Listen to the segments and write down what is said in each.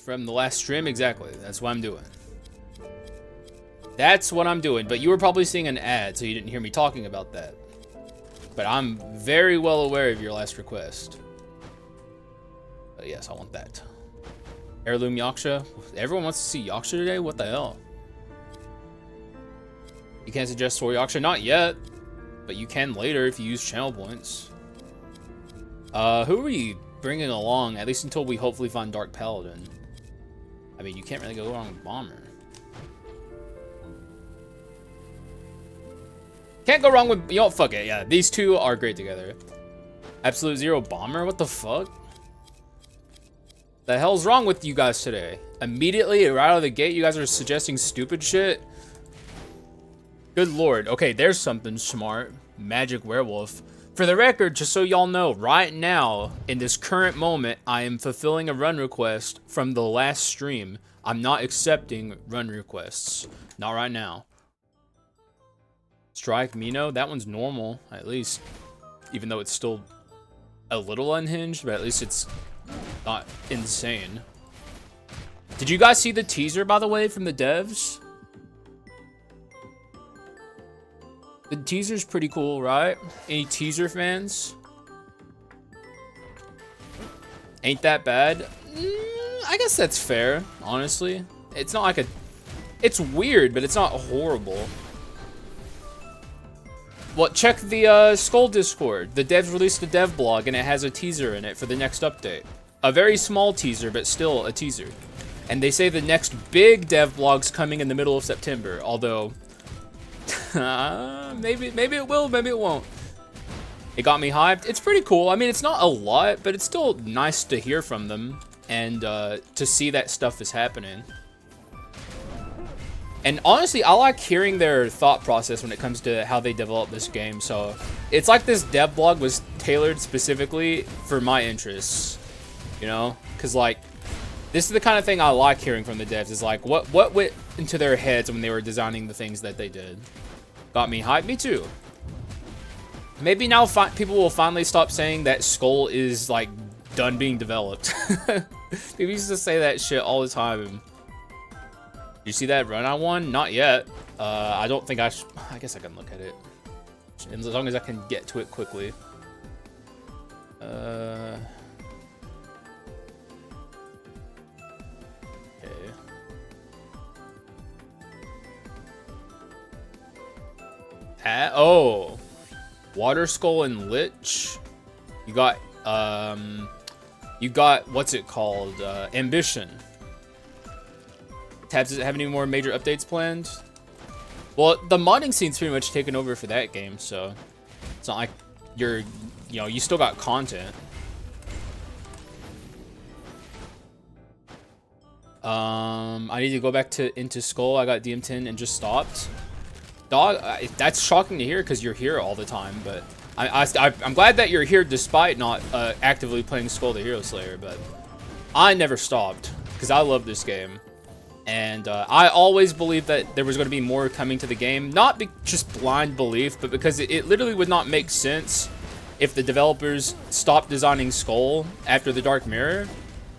from the last stream? Exactly. That's what I'm doing. That's what I'm doing. But you were probably seeing an ad, so you didn't hear me talking about that. But I'm very well aware of your last request. But yes, I want that. Heirloom Yaksha. Everyone wants to see Yaksha today? What the hell? You can't suggest Sword Yaksha? Not yet. But you can later if you use channel points. Who are we bringing along? At least until we hopefully find Dark Paladin. I mean, you can't really go wrong with Bomber. Can't go wrong with, you know, fuck it, yeah. These two are great together. Absolute Zero Bomber, what the fuck? The hell's wrong with you guys today? Immediately, right out of the gate, you guys are suggesting stupid shit? Good lord. Okay, there's something smart. Magic Werewolf. For the record, just so y'all know, right now, in this current moment, I am fulfilling a run request from the last stream. I'm not accepting run requests. Not right now. Strike Mino, that one's normal, at least. Even though it's still a little unhinged, but at least it's not insane. Did you guys see the teaser, by the way, from the devs? The teaser's pretty cool, right? Any teaser fans? Ain't that bad? I guess that's fair, honestly. It's not like a... It's weird, but it's not horrible. Well, check the Skul Discord. The devs released a dev blog, and it has a teaser in it for the next update. A very small teaser, but still a teaser. And they say the next big dev blog's coming in the middle of September, although... maybe it will, maybe it won't. It got me hyped. It's pretty cool. I mean, it's not a lot, but it's still nice to hear from them and to see that stuff is happening. And honestly, I like hearing their thought process when it comes to how they develop this game. So it's like this dev blog was tailored specifically for my interests, you know? Because like, this is the kind of thing I like hearing from the devs, is like, what went into their heads when they were designing the things that they did. Got me hyped. Me too. Maybe now people will finally stop saying that Skul is like done being developed. People used to say that shit all the time. You see that run I won? Not yet. I don't think I guess I can look at it. As long as I can get to it quickly. Okay. Oh. Water Skull and Lich. You got what's it called? Ambition. Tabs doesn't have any more major updates planned. Well, the modding scene's pretty much taken over for that game, so it's not like you still got content. I need to go back into Skul. I got DM10 and just stopped. Dog, that's shocking to hear because you're here all the time, but I'm glad that you're here despite not actively playing Skul the Hero Slayer, but I never stopped because I love this game. And I always believed that there was going to be more coming to the game. Not just blind belief, but because it literally would not make sense if the developers stopped designing Skul after the Dark Mirror,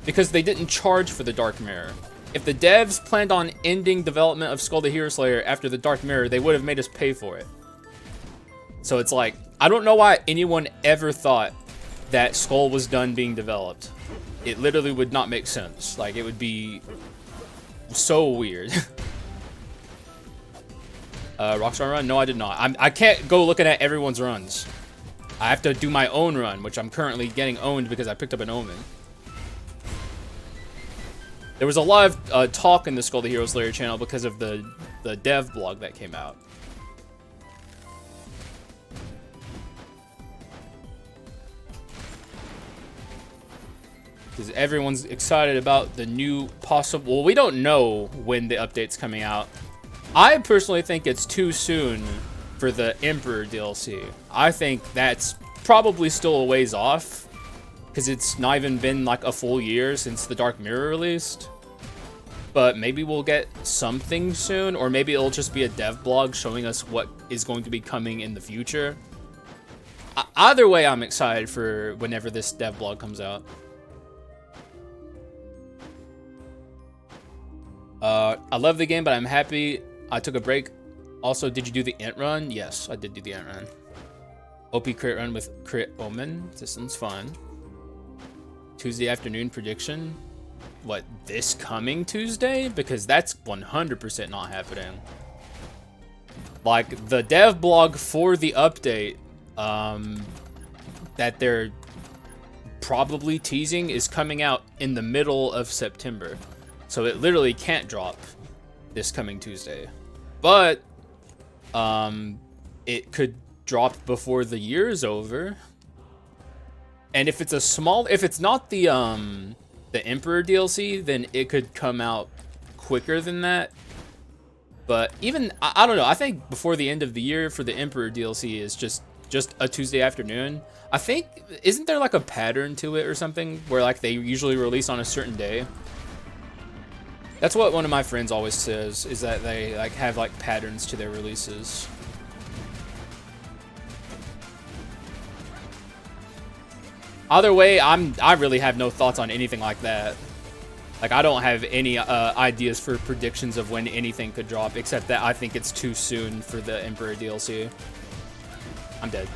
because they didn't charge for the Dark Mirror. If the devs planned on ending development of Skul the Hero Slayer after the Dark Mirror, they would have made us pay for it. So it's like, I don't know why anyone ever thought that Skul was done being developed. It literally would not make sense. Like, it would be so weird. Rockstar run? No, I did not. I can't go looking at everyone's runs. I have to do my own run, which I'm currently getting owned because I picked up an Omen. There was a lot of talk in the Skul the Hero Slayer channel because of the dev blog that came out. Because everyone's excited about the new possible... Well, we don't know when the update's coming out. I personally think it's too soon for the Emperor DLC. I think that's probably still a ways off, because it's not even been like a full year since the Dark Mirror released. But maybe we'll get something soon, or maybe it'll just be a dev blog showing us what is going to be coming in the future. Either way, I'm excited for whenever this dev blog comes out. I love the game, but I'm happy I took a break. Also, did you do the int run? Yes, I did do the int run. OP crit run with crit omen. This one's fun. Tuesday afternoon prediction. What, this coming Tuesday? Because that's 100% not happening. Like, the dev blog for the update that they're probably teasing is coming out in the middle of September. So it literally can't drop this coming Tuesday. But it could drop before the year is over. And if it's a small, if it's not the Emperor DLC, then it could come out quicker than that. But even, I don't know, I think before the end of the year for the Emperor DLC is just a Tuesday afternoon. I think, isn't there like a pattern to it or something where like they usually release on a certain day? That's what one of my friends always says, is that they like have like patterns to their releases. Either way, I really have no thoughts on anything like that. Like, I don't have any ideas for predictions of when anything could drop, except that I think it's too soon for the Emperor DLC. I'm dead.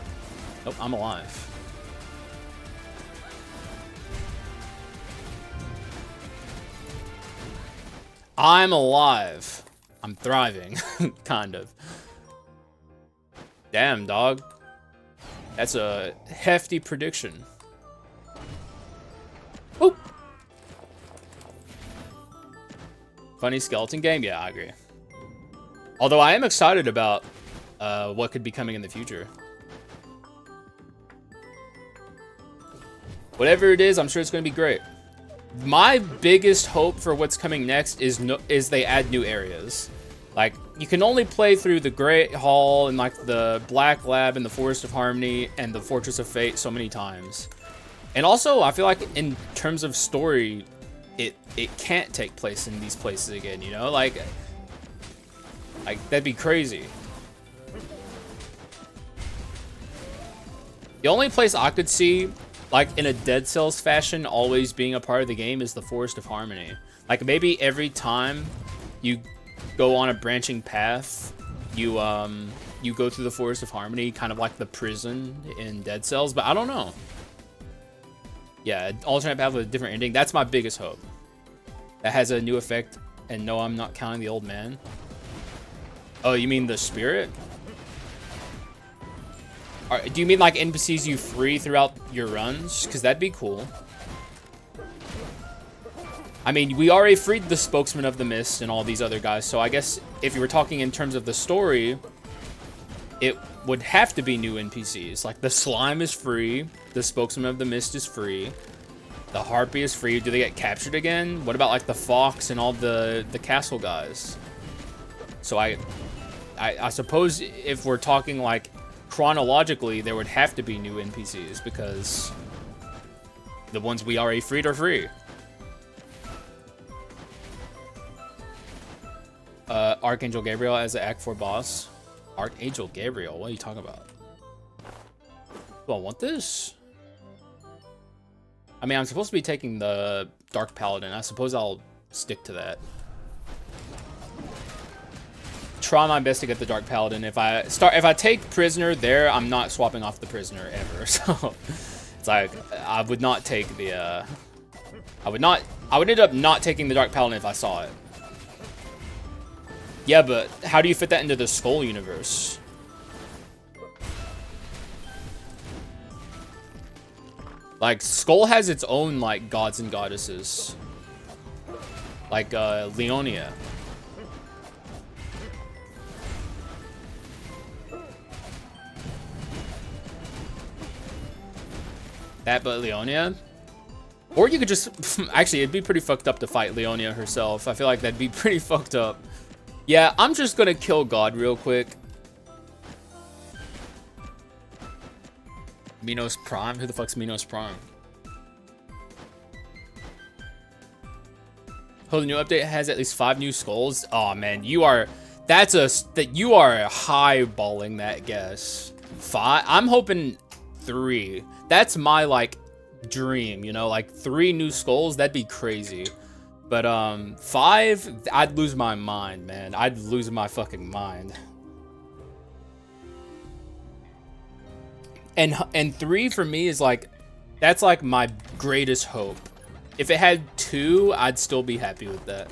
Nope, I'm alive. I'm alive. I'm thriving, kind of. Damn, dog. That's a hefty prediction. Oop. Funny skeleton game? Yeah, I agree. Although I am excited about what could be coming in the future. Whatever it is, I'm sure it's going to be great. My biggest hope for what's coming next is they add new areas. Like, you can only play through the Great Hall and like the Black Lab and the Forest of Harmony and the Fortress of Fate so many times. And also, I feel like in terms of story, it can't take place in these places again, you know? Like that'd be crazy. The only place I could see, like in a Dead Cells fashion, always being a part of the game is the Forest of Harmony. Like maybe every time you go on a branching path, you go through the Forest of Harmony, kind of like the prison in Dead Cells, but I don't know. Yeah, alternate path with a different ending. That's my biggest hope. That has a new effect, and no, I'm not counting the old man. Oh, you mean the spirit? Do you mean like NPCs you free throughout your runs? Because that'd be cool. I mean, we already freed the Spokesman of the Mist and all these other guys, so I guess if you were talking in terms of the story, it would have to be new NPCs. Like, the Slime is free, the Spokesman of the Mist is free, the Harpy is free. Do they get captured again? What about, like, the Fox and all the castle guys? So I suppose if we're talking, like, chronologically, there would have to be new NPCs, because the ones we already freed are free. Archangel Gabriel as the Act 4 boss. Archangel Gabriel? What are you talking about? Do I want this? I mean, I'm supposed to be taking the Dark Paladin. I suppose I'll stick to that. Try my best to get the Dark Paladin. If I take Prisoner there, I'm not swapping off the Prisoner ever. So it's like I would not take the I would end up not taking the Dark Paladin if I saw it. Yeah, but how do you fit that into the Skul universe? Like, Skul has its own, like, gods and goddesses. Like, Leonia. That, but Leonia? Or you could just... Actually, it'd be pretty fucked up to fight Leonia herself. I feel like that'd be pretty fucked up. Yeah, I'm just gonna kill God real quick. Minos Prime? Who the fuck's Minos Prime? Oh, the new update has at least 5 new skulls. Oh man, you are highballing that guess. 5? I'm hoping 3. That's my like dream, you know, like 3 new skulls. That'd be crazy. But 5, I'd lose my mind, man. I'd lose my fucking mind. And 3 for me is like, that's like my greatest hope. If it had 2, I'd still be happy with that.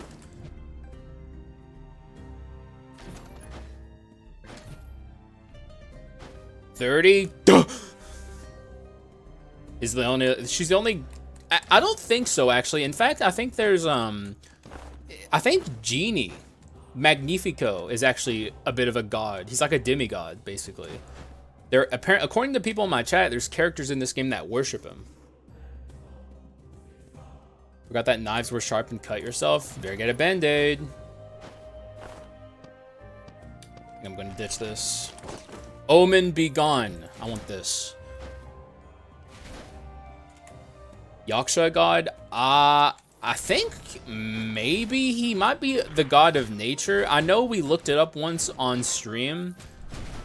$30 is the only. She's the only. I don't think so, actually. In fact, I think there's I think Genie Magnifico is actually a bit of a god. He's like a demigod, basically. There apparently, according to people in my chat, there's characters in this game that worship him. We got that knives were sharp and cut yourself. Better get a band-aid. I'm gonna ditch this. Omen be gone. I want this. Yaksha god. I think maybe he might be the god of nature. I know we looked it up once on stream,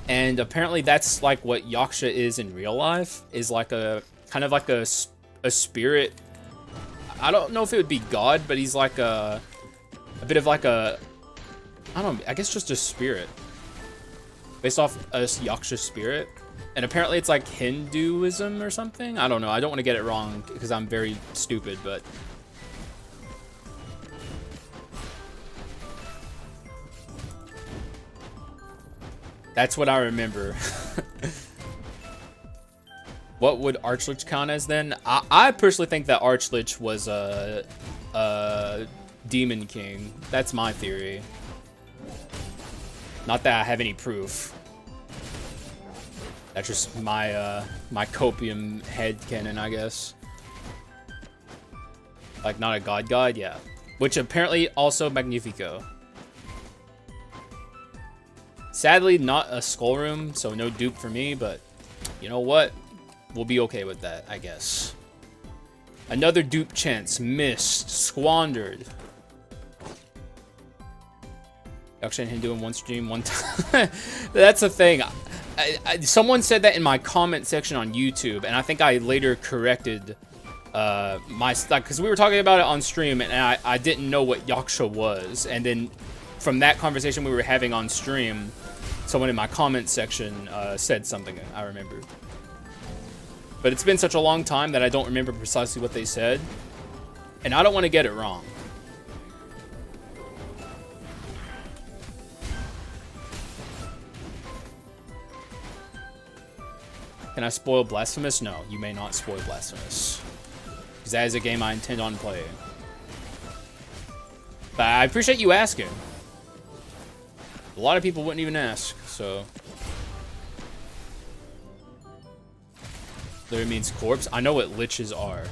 and apparently that's like what Yaksha is in real life. Is like a kind of like a spirit. I don't know if it would be god, but he's like a bit of like a, I don't know, I guess just a spirit based off a Yaksha spirit. And apparently it's like Hinduism or something. I don't know. I don't want to get it wrong because I'm very stupid, but that's what I remember. What would Archlich count as then? I personally think that Archlich was a Demon King. That's my theory. Not that I have any proof. That's just my my copium headcanon, I guess. Like not a god, yeah. Which apparently also Magnifico. Sadly, not a skull room, so no dupe for me, but you know what? We'll be okay with that, I guess. Another dupe chance. Missed. Squandered. Yaksha and doing one stream one time. That's the thing. Someone said that in my comment section on YouTube, and I think I later corrected my stuff, because we were talking about it on stream, and I didn't know what Yaksha was. And then from that conversation we were having on stream, someone in my comment section said something I remember. But it's been such a long time that I don't remember precisely what they said. And I don't want to get it wrong. Can I spoil Blasphemous? No, you may not spoil Blasphemous. Because that is a game I intend on playing. But I appreciate you asking. A lot of people wouldn't even ask, so. Literally means corpse. I know what liches are.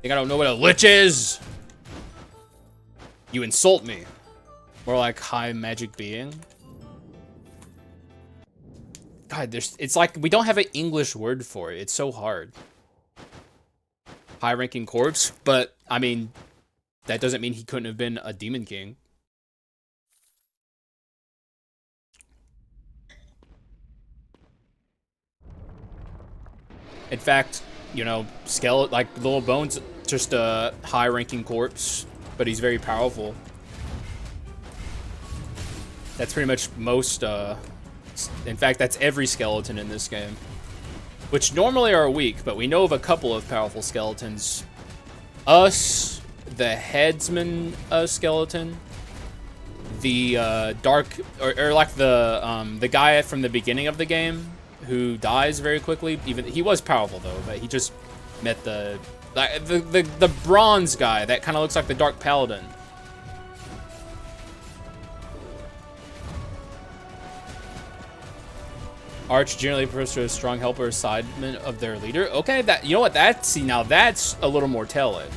Think I don't know what a lich is? You insult me. More like high magic being. God, it's like we don't have an English word for it. It's so hard. High ranking corpse, but I mean, that doesn't mean he couldn't have been a demon king. In fact, you know, skeleton, like Little Bone's just a high-ranking corpse, but he's very powerful. That's pretty much most, in fact, that's every skeleton in this game. Which normally are weak, but we know of a couple of powerful skeletons. Us, the headsman skeleton, the dark, or like the guy from the beginning of the game, who dies very quickly. Even he was powerful though, but he just met the bronze guy that kind of looks like the Dark Paladin. Arch generally refers to a strong helper or sideman of their leader. Okay, that, you know what, see, now that's a little more telling.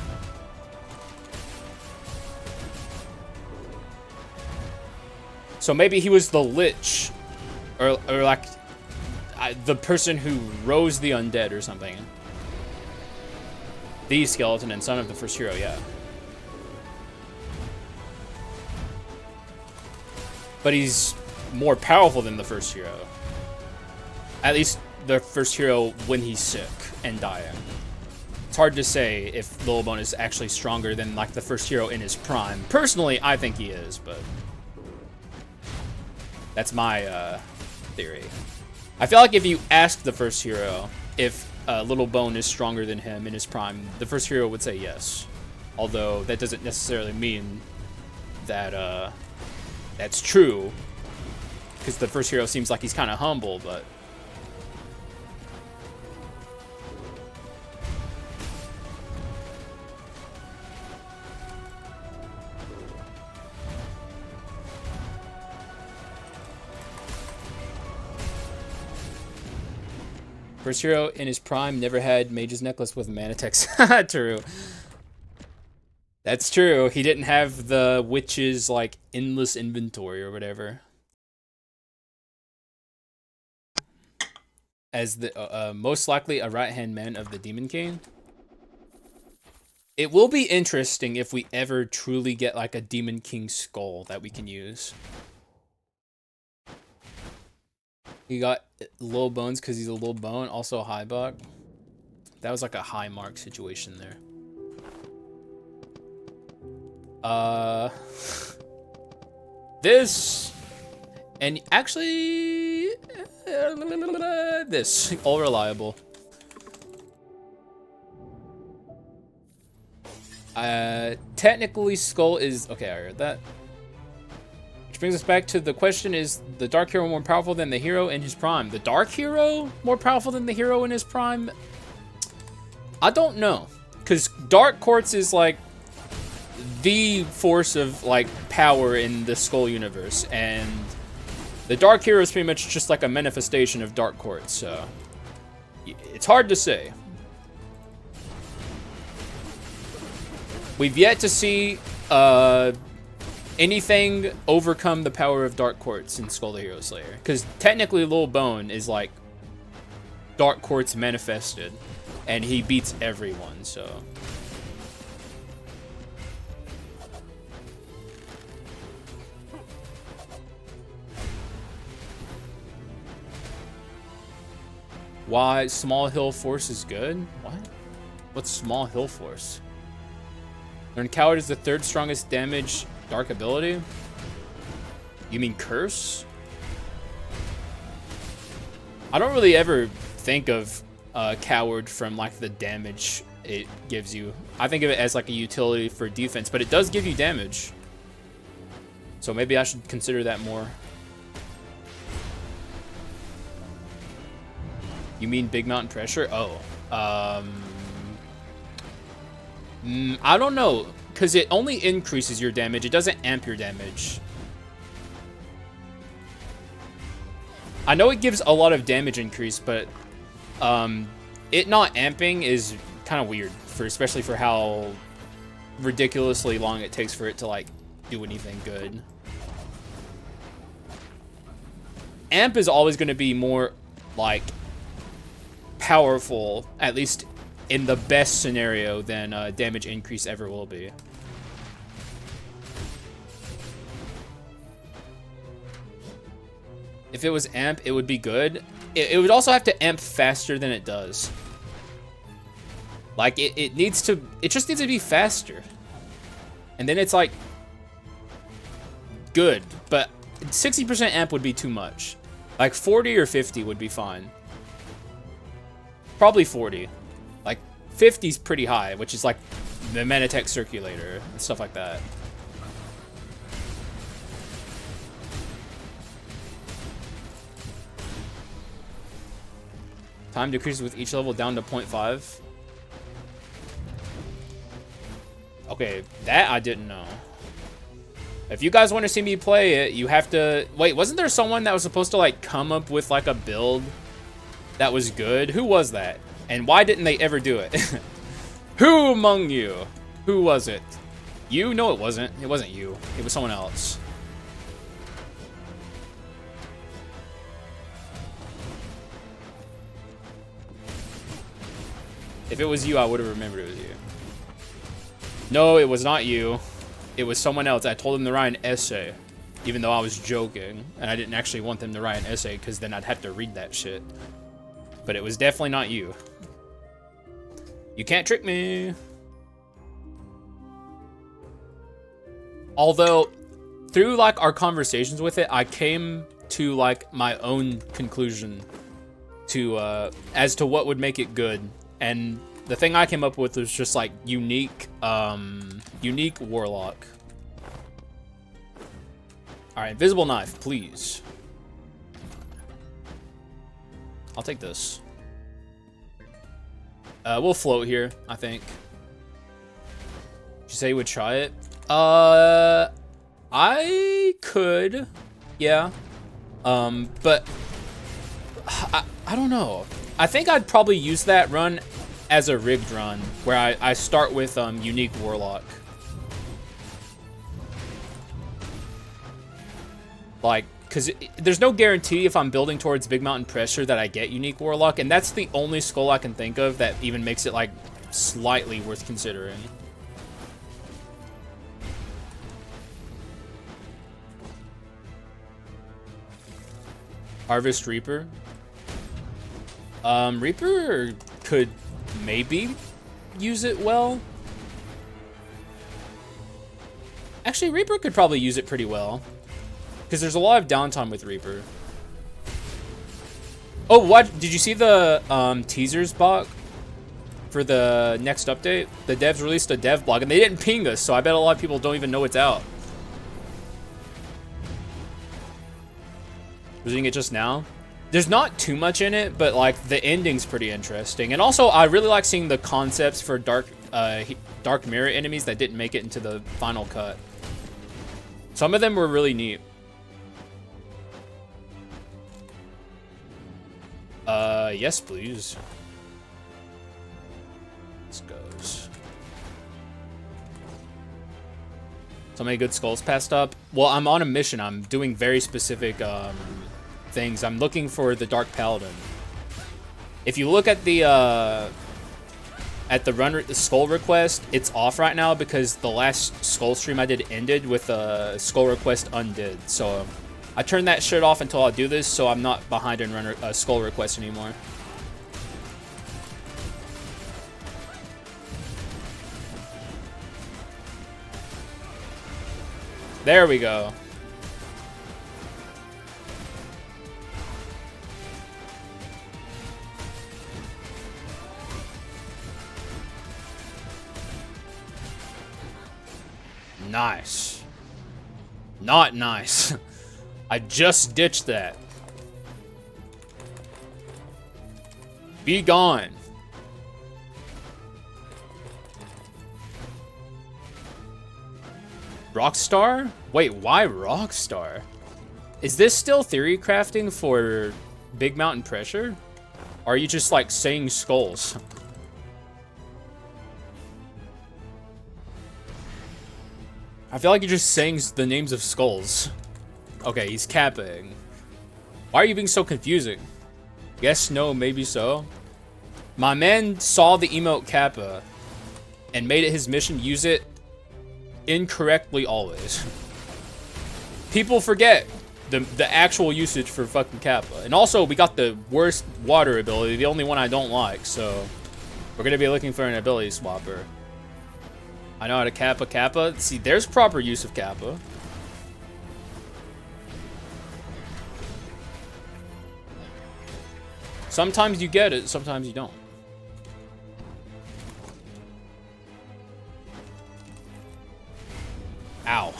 So maybe he was the lich, or like the person who rose the undead or something. The skeleton and son of the first hero, yeah. But he's more powerful than the first hero. At least the first hero when he's sick and dying. It's hard to say if Lil Bone is actually stronger than like the first hero in his prime. Personally, I think he is, but that's my theory. I feel like if you ask the first hero if Lil Bone is stronger than him in his prime, the first hero would say yes. Although that doesn't necessarily mean that that's true, because the first hero seems like he's kind of humble, but first hero in his prime never had Mage's Necklace with mana text. True. That's true. He didn't have the Witch's, like, endless inventory or whatever. As the most likely a right-hand man of the Demon King. It will be interesting if we ever truly get, like, a Demon King skull that we can use. He got low bones because he's a little bone, also a high buck. That was like a high mark situation there. This, and actually, this, all reliable. Technically, Skull is, okay, I heard that. Which brings us back to the question, is the Dark Hero more powerful than the hero in his prime? The Dark Hero more powerful than the hero in his prime? I don't know. Because Dark Quartz is like the force of like power in the Skull universe, and the Dark Hero is pretty much just like a manifestation of Dark Quartz, so it's hard to say. We've yet to see anything overcome the power of Dark Quartz in Skul the Hero Slayer, because technically Lil Bone is like Dark Quartz manifested, and he beats everyone, so why Small Hill Force is good? What? What's Small Hill Force? Learn Coward is the third strongest damage dark ability? You mean Curse? I don't really ever think of Coward from like the damage it gives you. I think of it as like a utility for defense, but it does give you damage. So maybe I should consider that more. You mean Big Mountain Pressure? Oh. I don't know, because it only increases your damage. It doesn't amp your damage. I know it gives a lot of damage increase, but it not amping is kind of weird, especially for how ridiculously long it takes for it to like do anything good. Amp is always going to be more like powerful, at least in the best scenario, than damage increase ever will be. If it was amp, it would be good. It would also have to amp faster than it does. Like, it just needs to be faster. And then it's like good, but 60% amp would be too much. Like 40 or 50 would be fine. Probably 40. Like 50 is pretty high, which is like the Manatech Circulator and stuff like that. Time decreases with each level down to 0.5. Okay, that I didn't know. If you guys want to see me play it, you have to... Wait, wasn't there someone that was supposed to like come up with like a build that was good? Who was that? And why didn't they ever do it? Who among you? Who was it? You? No, it wasn't. It wasn't you. It was someone else. If it was you, I would have remembered it was you. No, it was not you. It was someone else. I told him to write an essay, even though I was joking, and I didn't actually want them to write an essay because then I'd have to read that shit. But it was definitely not you. You can't trick me. Although, through like our conversations with it, I came to like my own conclusion to as to what would make it good. And the thing I came up with was just like unique warlock. All right, invisible knife, please. I'll take this. We'll float here, I think. Did you say you would try it? I could, yeah. But I don't know. I think I'd probably use that run as a rigged run, where I start with unique warlock. Like, because there's no guarantee if I'm building towards Big Mountain Pressure that I get unique warlock, and that's the only skull I can think of that even makes it like slightly worth considering. Harvest Reaper. Reaper could maybe use it well. Actually, Reaper could probably use it pretty well, because there's a lot of downtime with Reaper. Oh, what? Did you see the teasers bot for the next update? The devs released a dev blog, and they didn't ping us, so I bet a lot of people don't even know it's out. Reading it just now. There's not too much in it, but like the ending's pretty interesting. And also, I really like seeing the concepts for dark mirror enemies that didn't make it into the final cut. Some of them were really neat. Yes, please. This goes. So many good skulls passed up. Well, I'm on a mission. I'm doing very specific things. I'm looking for the Dark Paladin. If you look at the skull request, it's off right now because the last skull stream I did ended with a skull request undid. So I turned that shit off until I do this, so I'm not behind in skull request anymore. There we go. Nice. Not nice. I just ditched that. Be gone. Rockstar? Wait, why Rockstar? Is this still theory crafting for Big Mountain Pressure? Or are you just like saying skulls? I feel like you're just saying the names of skulls. Okay, he's capping. Why are you being so confusing? Yes, no, maybe so. My man saw the emote Kappa and made it his mission use it incorrectly always. People forget the actual usage for fucking Kappa. And also, we got the worst water ability, the only one I don't like, so we're gonna be looking for an ability swapper. I know how to Kappa. See, there's proper use of Kappa. Sometimes you get it, sometimes you don't. Ow.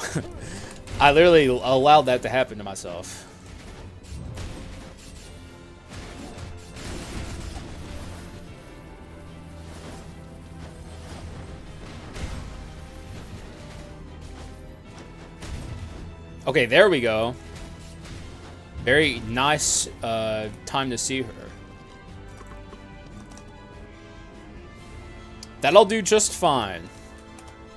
I literally allowed that to happen to myself. Okay, there we go. Very nice time to see her. That'll do just fine.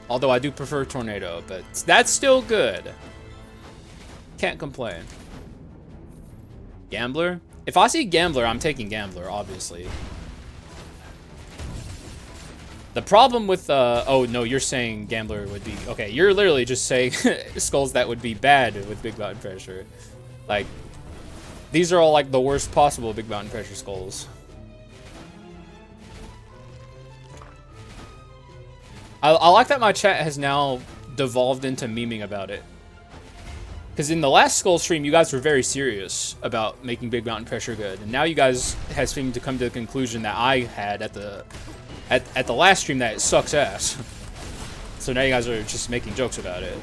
Although I do prefer Tornado, but that's still good. Can't complain. Gambler? If I see Gambler, I'm taking Gambler, obviously. The problem with, oh no, you're saying Gambler would be, okay, you're literally just saying skulls that would be bad with Big Mountain Pressure. Like, these are all like the worst possible Big Mountain Pressure skulls. I like that my chat has now devolved into memeing about it. Because in the last Skul stream, you guys were very serious about making Big Mountain Pressure good. And now you guys have seemed to come to the conclusion that I had at the last stream that it sucks ass. So now you guys are just making jokes about it.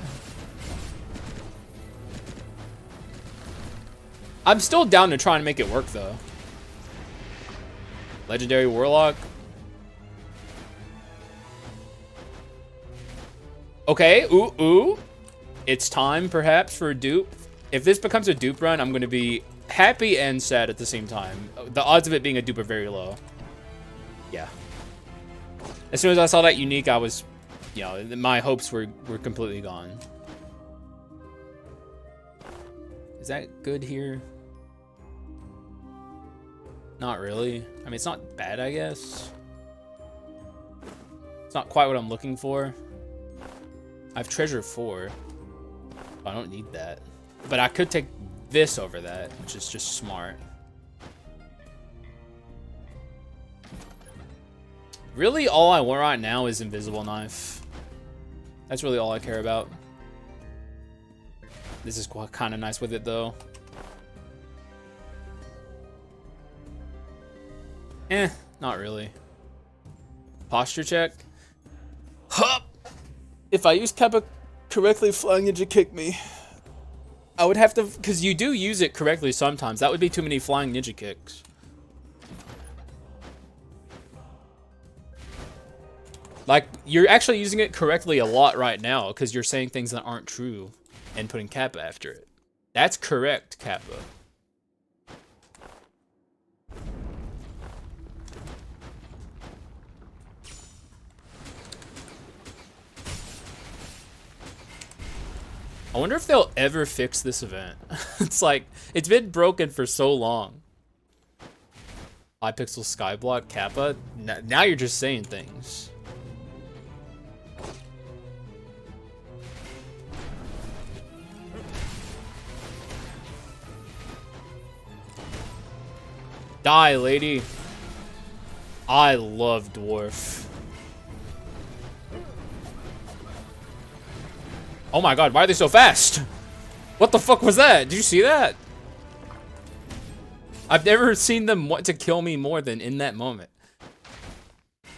I'm still down to try and make it work, though. Legendary Warlock. Okay, ooh. It's time, perhaps, for a dupe. If this becomes a dupe run, I'm going to be happy and sad at the same time. The odds of it being a dupe are very low. Yeah. As soon as I saw that unique, I was, you know, my hopes were completely gone. Is that good here? Not really. I mean, it's not bad, I guess. It's not quite what I'm looking for. I have treasure 4. I don't need that. But I could take this over that, which is just smart. Really, all I want right now is Invisible Knife. That's really all I care about. This is kind of nice with it, though. Not really. Posture check. Hup! If I use Kappa correctly, Flying Ninja kick me. I would have to, because you do use it correctly sometimes. That would be too many Flying Ninja kicks. Like, you're actually using it correctly a lot right now, because you're saying things that aren't true and putting Kappa after it. That's correct, Kappa. I wonder if they'll ever fix this event. It's like, it's been broken for so long. Hypixel Skyblock Kappa? Now you're just saying things. Die, lady. I love Dwarf. Oh my god, why are they so fast? What the fuck was that? Did you see that? I've never seen them want to kill me more than in that moment.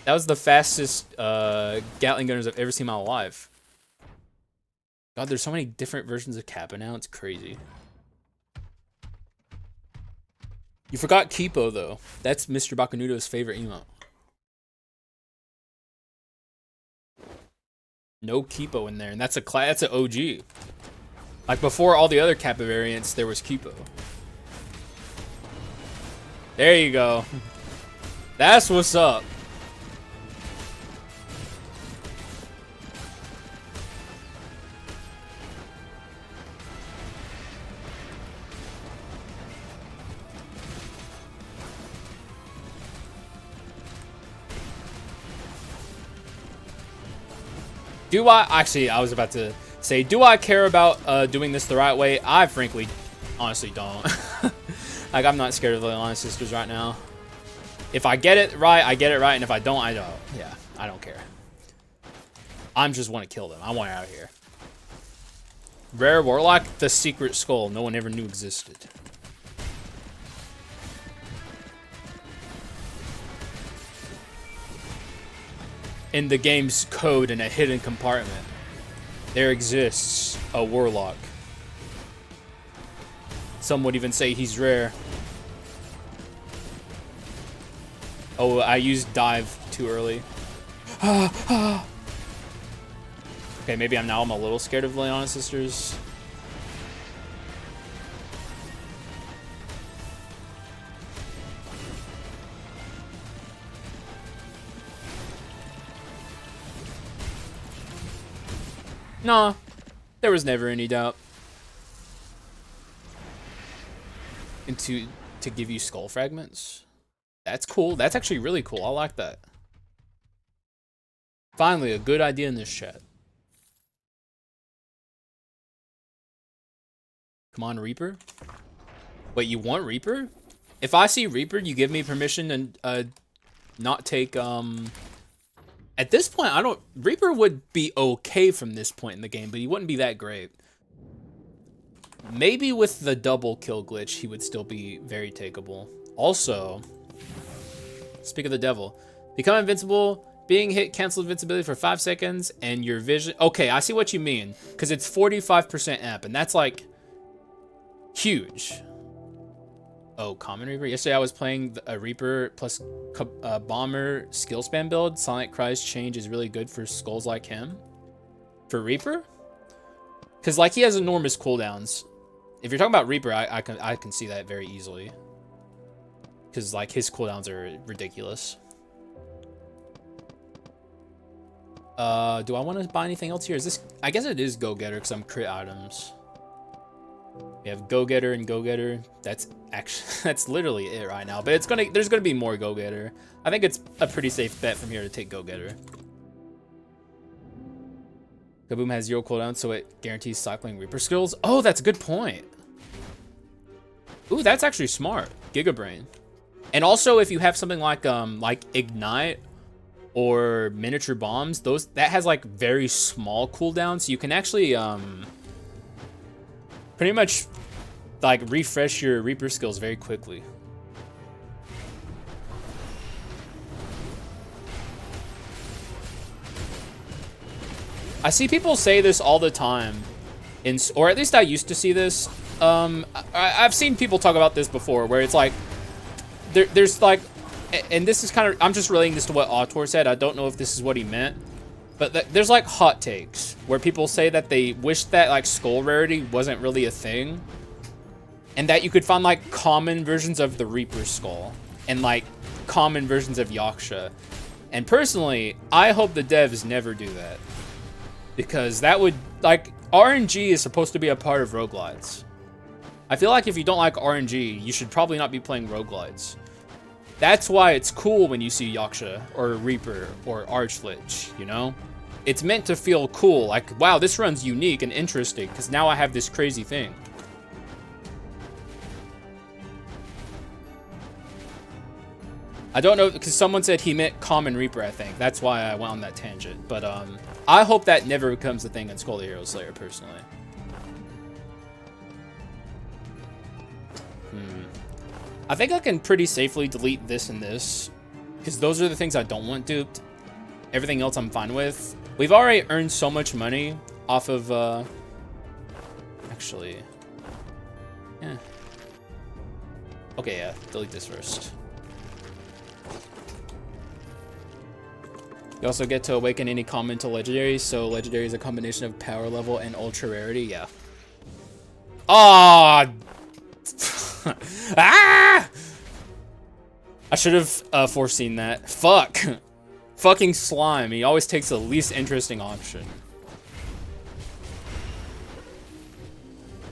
That was the fastest Gatling gunners I've ever seen in my life. God, there's so many different versions of Kappa now, it's crazy. You forgot Kipo, though. That's Mr. Bakunudo's favorite emote. No Kipo in there, and that's an OG. Like, before all the other Kappa variants, there was Kipo. There you go. That's what's up. Do I actually? I was about to say, do I care about doing this the right way? I frankly, honestly don't. Like, I'm not scared of the Alliance Sisters right now. If I get it right, I get it right, and if I don't, I don't. Yeah, I don't care. I just want to kill them. I want out of here. Rare Warlock, the secret skull no one ever knew existed. In the game's code, in a hidden compartment, there exists a Warlock. Some would even say he's rare. Oh, I used dive too early. Okay, maybe I'm a little scared of Leona Sisters. Nah, there was never any doubt. And to give you skull fragments? That's cool. That's actually really cool. I like that. Finally, a good idea in this chat. Come on, Reaper. Wait, you want Reaper? If I see Reaper, you give me permission to not take At this point, I don't... Reaper would be okay from this point in the game, but he wouldn't be that great. Maybe with the double kill glitch, he would still be very takeable. Also, speak of the devil. Become invincible. Being hit cancels invincibility for 5 seconds, and your vision... Okay, I see what you mean. Because it's 45% amp, and that's, like, huge. Oh, Common Reaper? Yesterday I was playing a Reaper plus Bomber skill spam build. Silent Cry's change is really good for skulls like him. For Reaper? Because, like, he has enormous cooldowns. If you're talking about Reaper, I can see that very easily. Because, like, his cooldowns are ridiculous. Do I want to buy anything else here? Is this... I guess it is Go-Getter because I'm crit items. We have Go-Getter and Go-Getter. That's actually... That's literally it right now. But it's gonna... There's gonna be more Go-Getter. I think it's a pretty safe bet from here to take Go-Getter. Kaboom has 0 cooldown, so it guarantees cycling Reaper skills. Oh, that's a good point. Ooh, that's actually smart. Gigabrain. And also, if you have something like Ignite or Miniature Bombs, that has like very small cooldowns, so you can actually pretty much like refresh your Reaper skills very quickly. I see people say this all the time, or at least I used to see this. I've seen people talk about this before, where it's like, there's like, and this is kind of, I'm just relating this to what Autor said. I don't know if this is what he meant, but there's like hot takes where people say that they wish that like skull rarity wasn't really a thing, and that you could find like common versions of the Reaper skull and like common versions of Yaksha. And personally, I hope the devs never do that. Because that would, like, RNG is supposed to be a part of roguelites. I feel like if you don't like RNG, you should probably not be playing roguelites. That's why it's cool when you see Yaksha, or Reaper, or Archlich, you know? It's meant to feel cool, like, wow, this run's unique and interesting, because now I have this crazy thing. I don't know, because someone said he meant Common Reaper, I think. That's why I went on that tangent. But, I hope that never becomes a thing in Skul the Hero Slayer, personally. I think I can pretty safely delete this and this, because those are the things I don't want duped. Everything else I'm fine with. We've already earned so much money off of, actually... Yeah. Okay, yeah, delete this first. You also get to awaken any common to legendary, so legendary is a combination of power level and ultra rarity. Yeah. Ah! Ah! I should have foreseen that. Fuck. Fucking slime. He always takes the least interesting option.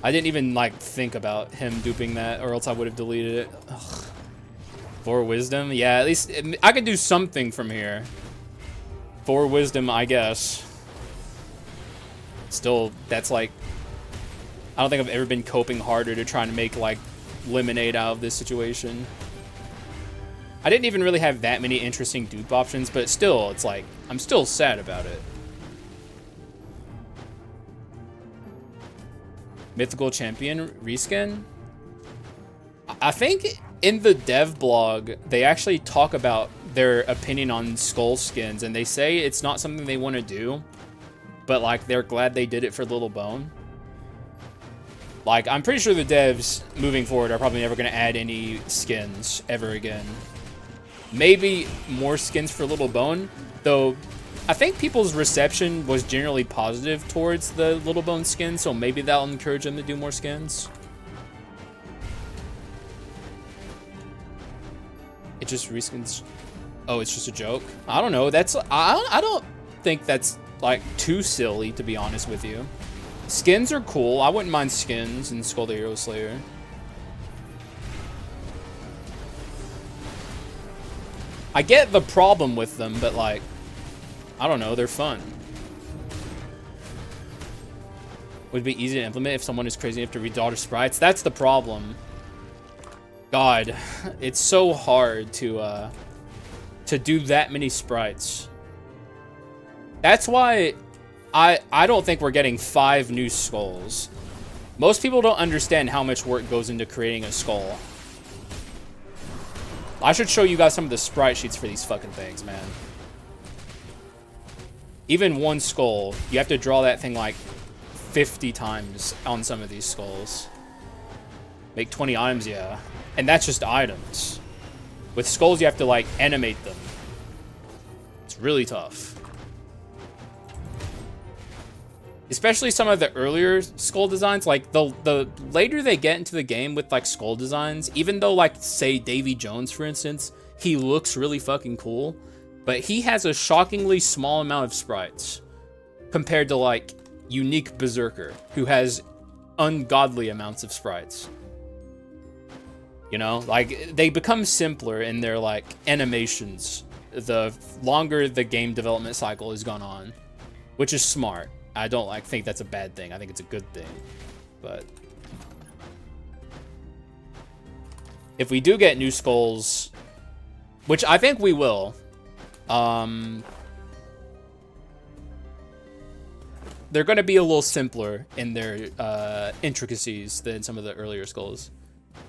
I didn't even like think about him duping that, or else I would have deleted it. Ugh. 4 wisdom. Yeah, at least I could do something from here. 4 wisdom, I guess. Still, that's like... I don't think I've ever been coping harder to try to make, like, lemonade out of this situation. I didn't even really have that many interesting dupe options, but still, it's like, I'm still sad about it. Mythical Champion reskin? I think in the dev blog, they actually talk about their opinion on skull skins, and they say it's not something they want to do, but like they're glad they did it for Little Bone. Like, I'm pretty sure the devs moving forward are probably never going to add any skins ever again. Maybe more skins for Little Bone, though I think people's reception was generally positive towards the Little Bone skin, so maybe that'll encourage them to do more skins. It just reskins. Oh, it's just a joke? I don't know. That's I don't think that's like too silly, to be honest with you. Skins are cool. I wouldn't mind skins in Skul the Hero Slayer. I get the problem with them, but like, I don't know, they're fun. Would be easy to implement if someone is crazy enough to redraw sprites. That's the problem. God, it's so hard to do that many sprites. That's why I don't think we're getting 5 new skulls. Most people don't understand how much work goes into creating a skull. I should show you guys some of the sprite sheets for these fucking things, man. Even one skull, you have to draw that thing like 50 times on some of these skulls. Make 20 items, yeah. And that's just items. With skulls, you have to, like, animate them. It's really tough. Especially some of the earlier skull designs. Like, the later they get into the game with, like, skull designs, even though, like, say, Davy Jones, for instance, he looks really fucking cool, but he has a shockingly small amount of sprites compared to, like, Unique Berserker, who has ungodly amounts of sprites. You know, like, they become simpler in their, like, animations the longer the game development cycle has gone on, which is smart. I don't, like, think that's a bad thing. I think it's a good thing. But if we do get new skulls, which I think we will, they're going to be a little simpler in their intricacies than some of the earlier skulls.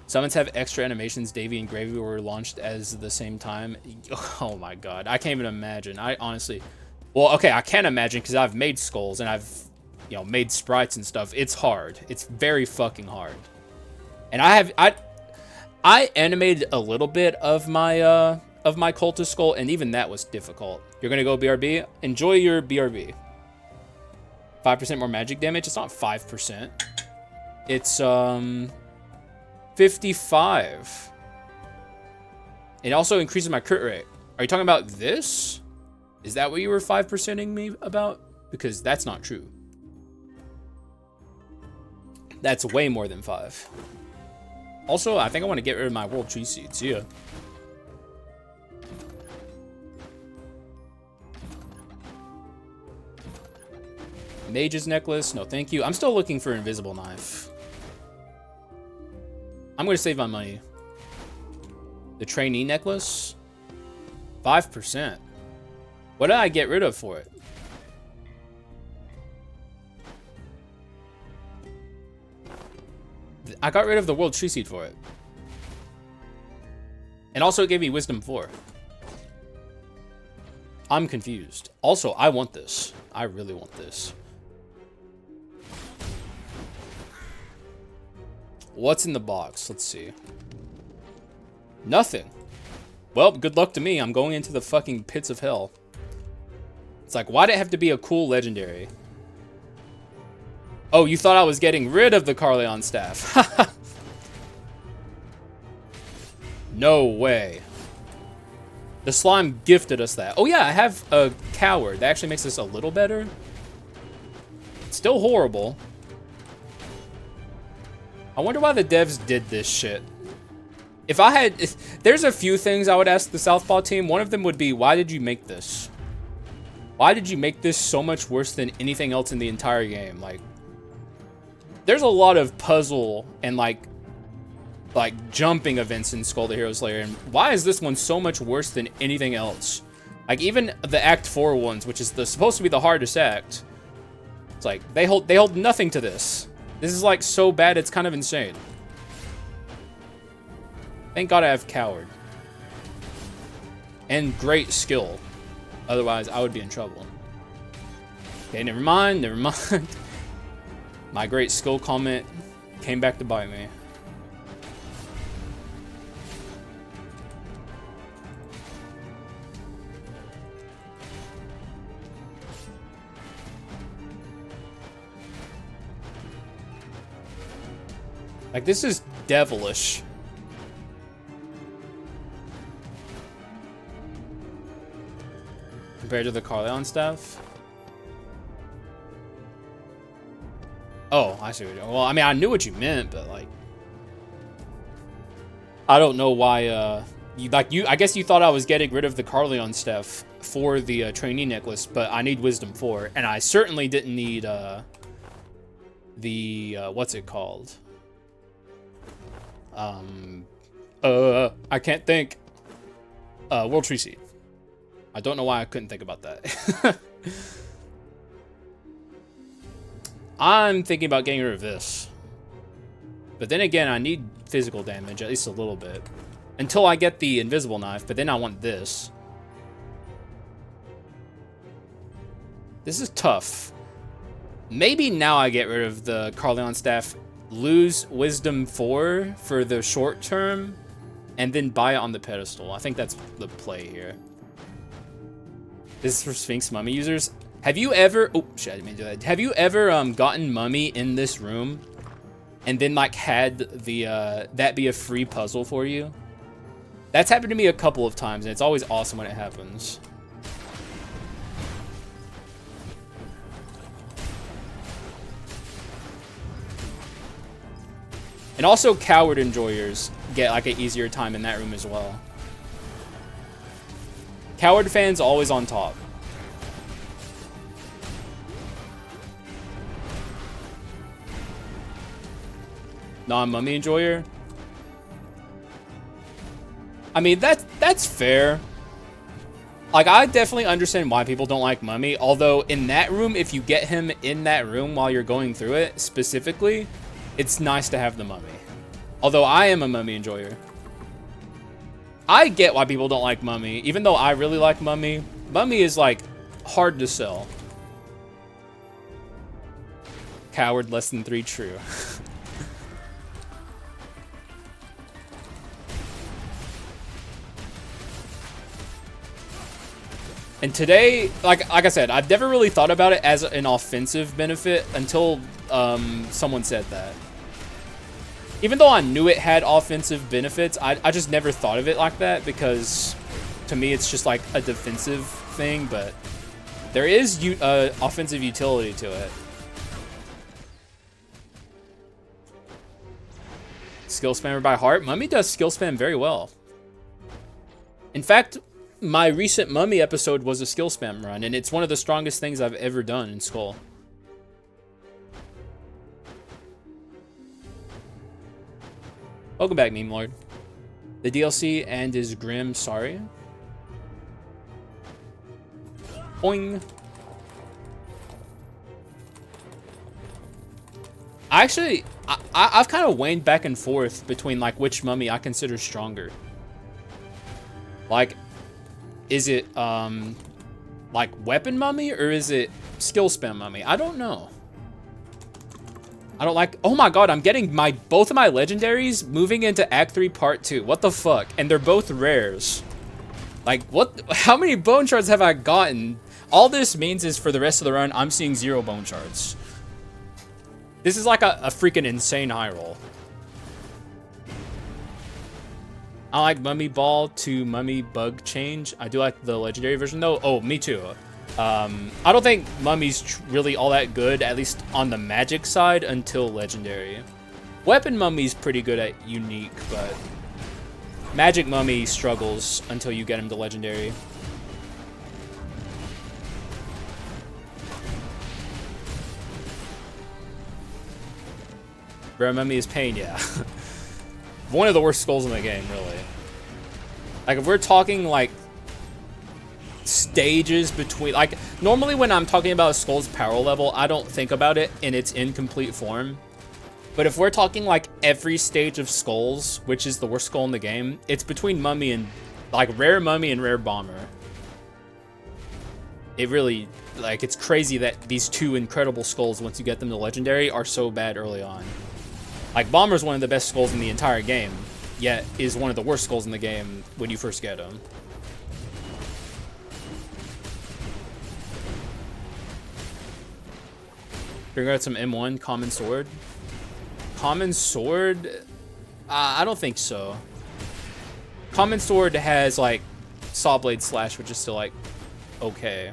Summons have extra animations. Davy and Gravy were launched as the same time. Oh my god. I can't even imagine. I honestly... Well, okay, I can imagine because I've made skulls and I've, you know, made sprites and stuff. It's hard. It's very fucking hard. And I animated a little bit of my cultist skull, and even that was difficult. You're going to go BRB? Enjoy your BRB. 5% more magic damage? It's not 5%. It's, 55. It also increases my crit rate. Are you talking about this? Is that what you were 5%ing me about? Because that's not true. That's way more than 5. Also, I think I want to get rid of my world tree seeds. Yeah. Mage's necklace. No, thank you. I'm still looking for invisible knife. I'm going to save my money. The trainee necklace? 5%. What did I get rid of for it? I got rid of the world tree seed for it. And also it gave me wisdom 4. I'm confused. Also, I want this. I really want this. What's in the box? Let's see. Nothing. Well, good luck to me. I'm going into the fucking pits of hell. It's like, why'd it have to be a cool legendary? Oh, you thought I was getting rid of the Carleon staff. No way. The slime gifted us that. Oh yeah, I have a coward. That actually makes this a little better. It's still horrible. I wonder why the devs did this shit. There's a few things I would ask the Southpaw team. One of them would be, why did you make this? Why did you make this so much worse than anything else in the entire game? Like, there's a lot of puzzle and like jumping events in Skul the Hero Slayer, and why is this one so much worse than anything else? Like, even the Act 4 ones, which is supposed to be the hardest act, it's like they hold nothing to this. This is like so bad, it's kind of insane. Thank God I have Coward. And great skill. Otherwise, I would be in trouble. Okay, never mind, never mind. My great skill comment came back to bite me. Like, this is devilish. Compared to the Carleon stuff. Oh, I see what you're doing. Well, I mean, I knew what you meant, but like, I don't know why. I guess you thought I was getting rid of the Carleon stuff for the trainee necklace, but I need Wisdom 4, and I certainly didn't need the what's it called? I can't think. World Tree Seed. I don't know why I couldn't think about that. I'm thinking about getting rid of this. But then again, I need physical damage, at least a little bit. Until I get the invisible knife, but then I want this. This is tough. Maybe now I get rid of the Carleon staff, lose Wisdom 4 for the short term, and then buy it on the pedestal. I think that's the play here. This is for Sphinx Mummy users. Have you ever... Oh, shit, I didn't mean to do that. Have you ever gotten Mummy in this room and then, like, had the that be a free puzzle for you? That's happened to me a couple of times, and it's always awesome when it happens. And also, Coward enjoyers get, like, an easier time in that room as well. Coward fans always on top. Non-Mummy enjoyer? I mean, that's fair. Like, I definitely understand why people don't like Mummy. Although, in that room, if you get him in that room while you're going through it, specifically, it's nice to have the Mummy. Although, I am a Mummy enjoyer. I get why people don't like Mummy. Even though I really like Mummy, Mummy is, like, hard to sell. Coward, less than 3 true. And today, like I said, I've never really thought about it as an offensive benefit until someone said that. Even though I knew it had offensive benefits, I just never thought of it like that because to me it's just like a defensive thing, but there is offensive utility to it. Skill spammer by heart. Mummy does skill spam very well. In fact, my recent Mummy episode was a skill spam run, and it's one of the strongest things I've ever done in Skul. Welcome back, Meme Lord. The DLC and is grim, sorry. Boing. I've kind of waned back and forth between like which Mummy I consider stronger. Like, is it like weapon Mummy or is it skill spam Mummy? I don't know. I don't like... Oh my god, I'm getting both of my legendaries moving into Act 3 Part 2. What the fuck? And they're both rares. Like, what? How many bone shards have I gotten? All this means is for the rest of the run, I'm seeing 0 bone shards. This is like a freaking insane high roll. I like Mummy Ball to Mummy Bug change. I do like the legendary version though. Oh, me too. I don't think Mummy's really all that good, at least on the magic side, until legendary. Weapon Mummy's pretty good at unique, but magic Mummy struggles until you get him to legendary. Rare Mummy is pain, yeah. One of the worst skulls in the game, really. Like, if we're talking, like, stages between... Like, normally when I'm talking about a skull's power level, I don't think about it in its incomplete form. But if we're talking, like, every stage of skulls, which is the worst skull in the game, it's between Mummy and... Like, Rare Mummy and Rare Bomber. It really... Like, it's crazy that these two incredible skulls, once you get them to legendary, are so bad early on. Like, Bomber's one of the best skulls in the entire game, yet is one of the worst skulls in the game when you first get him. Figure out some M1 common sword. Common sword? I don't think so. Common sword has, like, Saw Blade Slash, which is still, like, okay.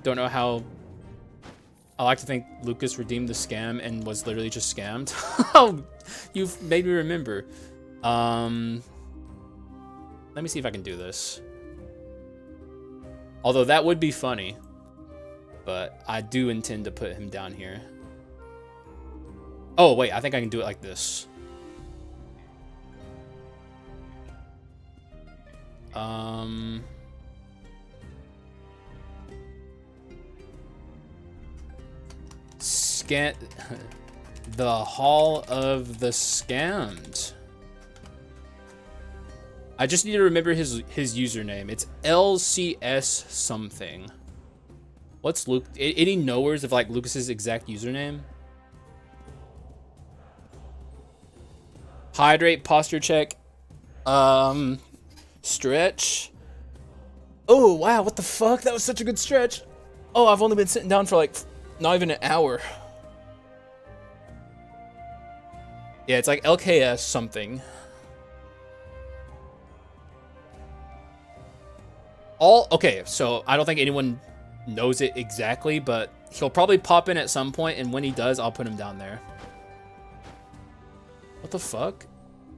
Don't know how... I like to think Lucas redeemed the scam and was literally just scammed. Oh, you've made me remember. Let me see if I can do this. Although that would be funny. But I do intend to put him down here. Oh, wait, I think I can do it like this. The Hall of the Scammed. I just need to remember his username. It's LCS something. What's Luke? Any knowers of like Lucas's exact username? Hydrate, posture check, stretch. Oh wow, what the fuck? That was such a good stretch. Oh, I've only been sitting down for like not even an hour. Yeah, it's like LKS something. Okay, so I don't think anyone knows it exactly, but he'll probably pop in at some point, and when he does, I'll put him down there. What the fuck?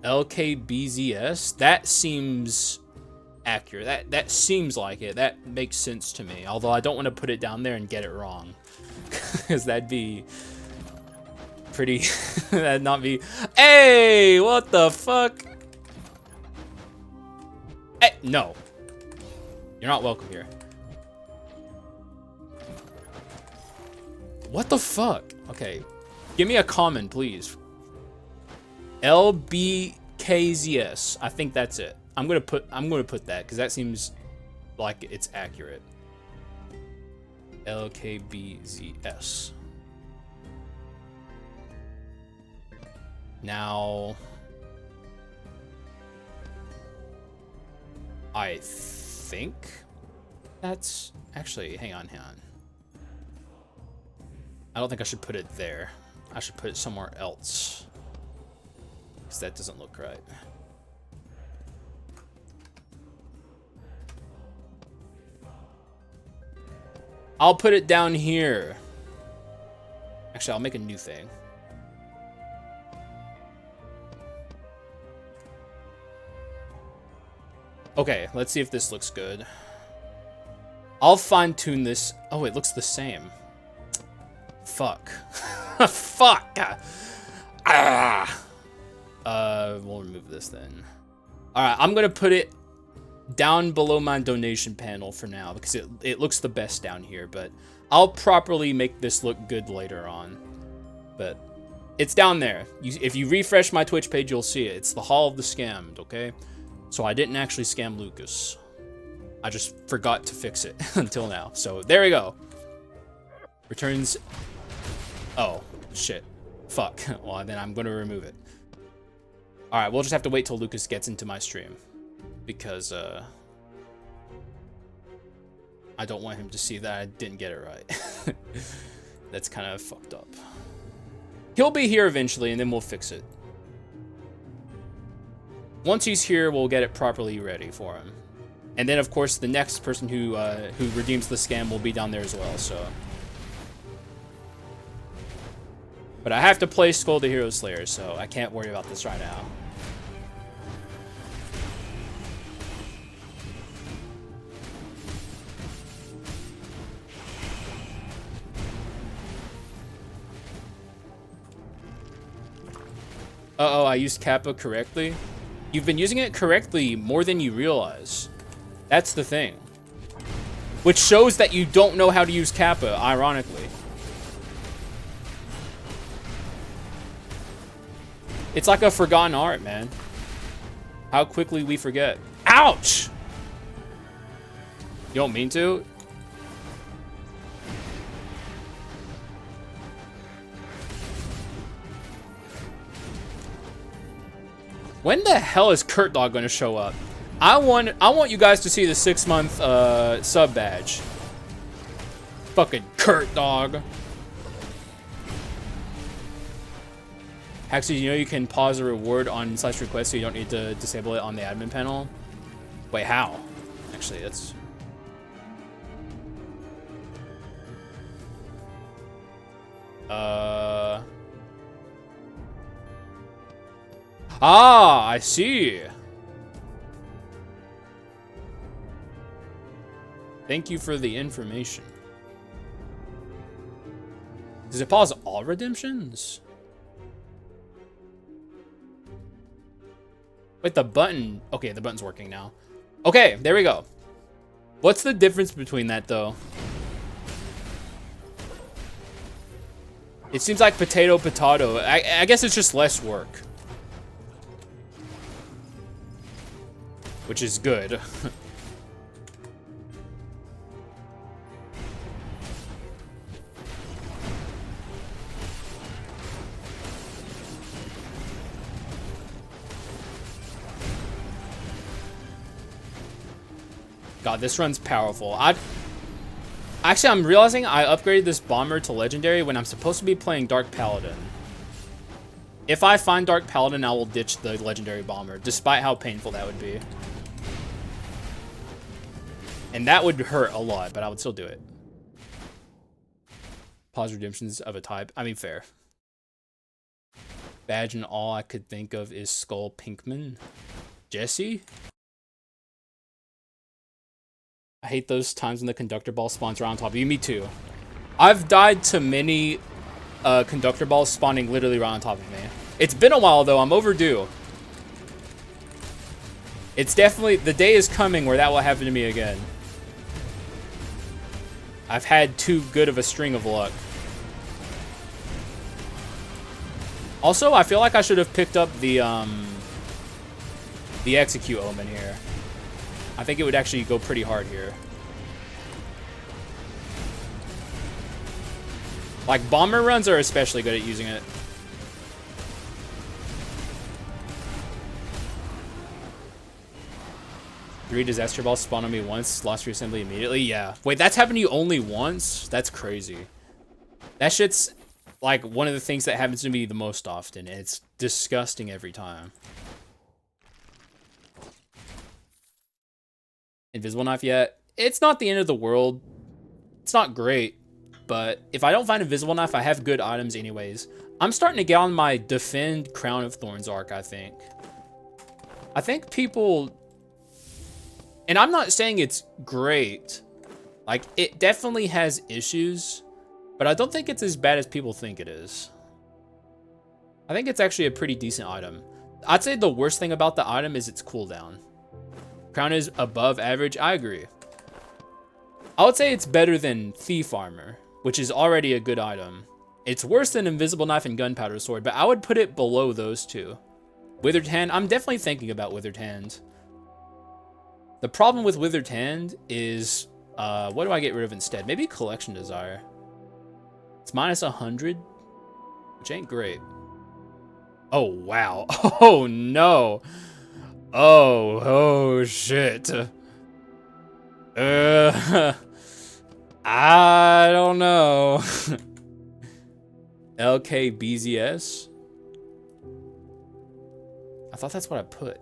LKBZS? That seems accurate. That seems like it. That makes sense to me. Although I don't want to put it down there and get it wrong. Because that'd be pretty... that'd not be... Hey! What the fuck? Hey! No. You're not welcome here. What the fuck? Okay. Give me a common, please. LBKZS. I think that's it. I'm gonna put that because that seems like it's accurate. LKBZS. Now I think that's actually, hang on. I don't think I should put it there. I should put it somewhere else. Because that doesn't look right. I'll put it down here. Actually, I'll make a new thing. Okay, let's see if this looks good. I'll fine-tune this. Oh, it looks the same. Fuck. Fuck! Ah! We'll remove this then. Alright, I'm gonna put it down below my donation panel for now because it looks the best down here, but I'll properly make this look good later on. But it's down there. If you refresh my Twitch page, you'll see it. It's the Hall of the Scammed, okay? So I didn't actually scam Lucas. I just forgot to fix it until now. So there we go. Returns. Oh, shit. Fuck. Well, then I'm going to remove it. Alright, we'll just have to wait till Lucas gets into my stream. Because, I don't want him to see that I didn't get it right. That's kind of fucked up. He'll be here eventually, and then we'll fix it. Once he's here, we'll get it properly ready for him. And then, of course, the next person who redeems the scam will be down there as well, so... But I have to play Skul the Hero Slayer, so I can't worry about this right now. Uh-oh, I used Kappa correctly? You've been using it correctly more than you realize. That's the thing. Which shows that you don't know how to use Kappa, ironically. It's like a forgotten art, man. How quickly we forget. Ouch! You don't mean to? When the hell is Kurt Dog gonna show up? I want you guys to see the 6-month sub badge. Fucking Kurt Dog. Haxa, you know you can pause a reward on / request so you don't need to disable it on the admin panel? Wait, how? Actually, that's... Ah, I see. Thank you for the information. Does it pause all redemptions? Wait, the button... Okay, the button's working now. Okay, there we go. What's the difference between that, though? It seems like potato. I guess it's just less work. Which is good. God, this run's powerful. Actually, I'm realizing I upgraded this bomber to legendary when I'm supposed to be playing Dark Paladin. If I find Dark Paladin, I will ditch the legendary bomber, despite how painful that would be. And that would hurt a lot, but I would still do it. Pause redemptions of a type. I mean, fair. Badge and all I could think of is Skul Pinkman. Jesse? I hate those times when the conductor ball spawns right on top of you. Me too. I've died to many conductor balls spawning literally right on top of me. It's been a while though. I'm overdue. It's definitely, the day is coming where that will happen to me again. I've had too good of a string of luck. Also, I feel like I should have picked up the execute omen here. I think it would actually go pretty hard here. Like, bomber runs are especially good at using it. Three disaster balls spawn on me once, lost reassembly immediately. Yeah. Wait, that's happened to you only once? That's crazy. That shit's like one of the things that happens to me the most often. It's disgusting every time. Invisible knife yet? It's not the end of the world. It's not great, but if I don't find invisible knife, I have good items anyways. I'm starting to get on my defend Crown of Thorns arc, I think. I think people, and I'm not saying it's great. Like, it definitely has issues, but I don't think it's as bad as people think it is. I think it's actually a pretty decent item. I'd say the worst thing about the item is its cooldown. Crown is above average. I agree. I would say it's better than Thief Armor, which is already a good item. It's worse than Invisible Knife and Gunpowder Sword, but I would put it below those two. Withered Hand, I'm definitely thinking about Withered Hand. The problem with Withered Hand is, what do I get rid of instead? Maybe Collection Desire. It's minus 100, which ain't great. Oh, wow. Oh, no. Oh, shit. I don't know. LKBZS? I thought that's what I put.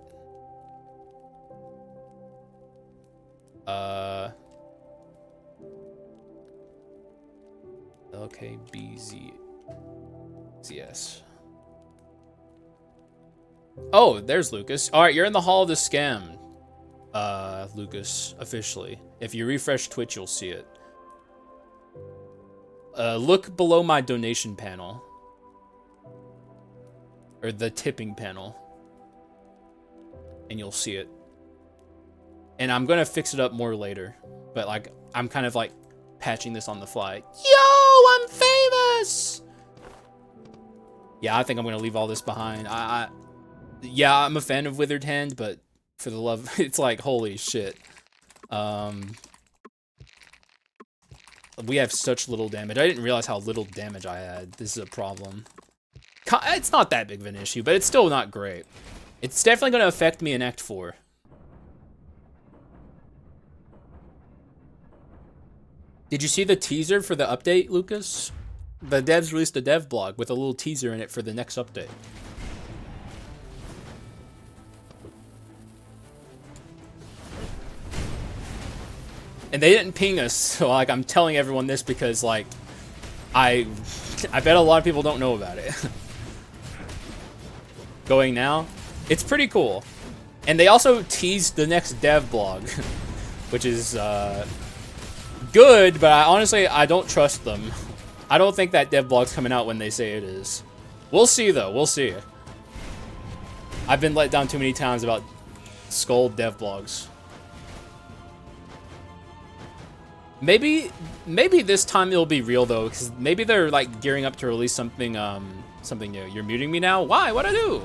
LKBZS. Oh, there's Lucas. All right, you're in the Hall of the Scam, Lucas, officially. If you refresh Twitch, you'll see it. Look below my donation panel. Or the tipping panel. And you'll see it. And I'm gonna fix it up more later. But, like, I'm kind of, like, patching this on the fly. Yo, I'm famous! Yeah, I think I'm gonna leave all this behind. Yeah, I'm a fan of Withered Hand, but for the love, it's like, holy shit. We have such little damage. I didn't realize how little damage I had. This is a problem. It's not that big of an issue, but it's still not great. It's definitely going to affect me in Act 4. Did you see the teaser for the update, Lucas? The devs released a dev blog with a little teaser in it for the next update. And they didn't ping us, so, like, I'm telling everyone this because, like, I bet a lot of people don't know about it. Going now, it's pretty cool. And they also teased the next dev blog, which is good, but honestly, I don't trust them. I don't think that dev blog's coming out when they say it is. We'll see, though. We'll see. I've been let down too many times about Skul dev blogs. Maybe this time it'll be real though, because maybe they're like gearing up to release something something new. You're muting me now? Why? What'd I do?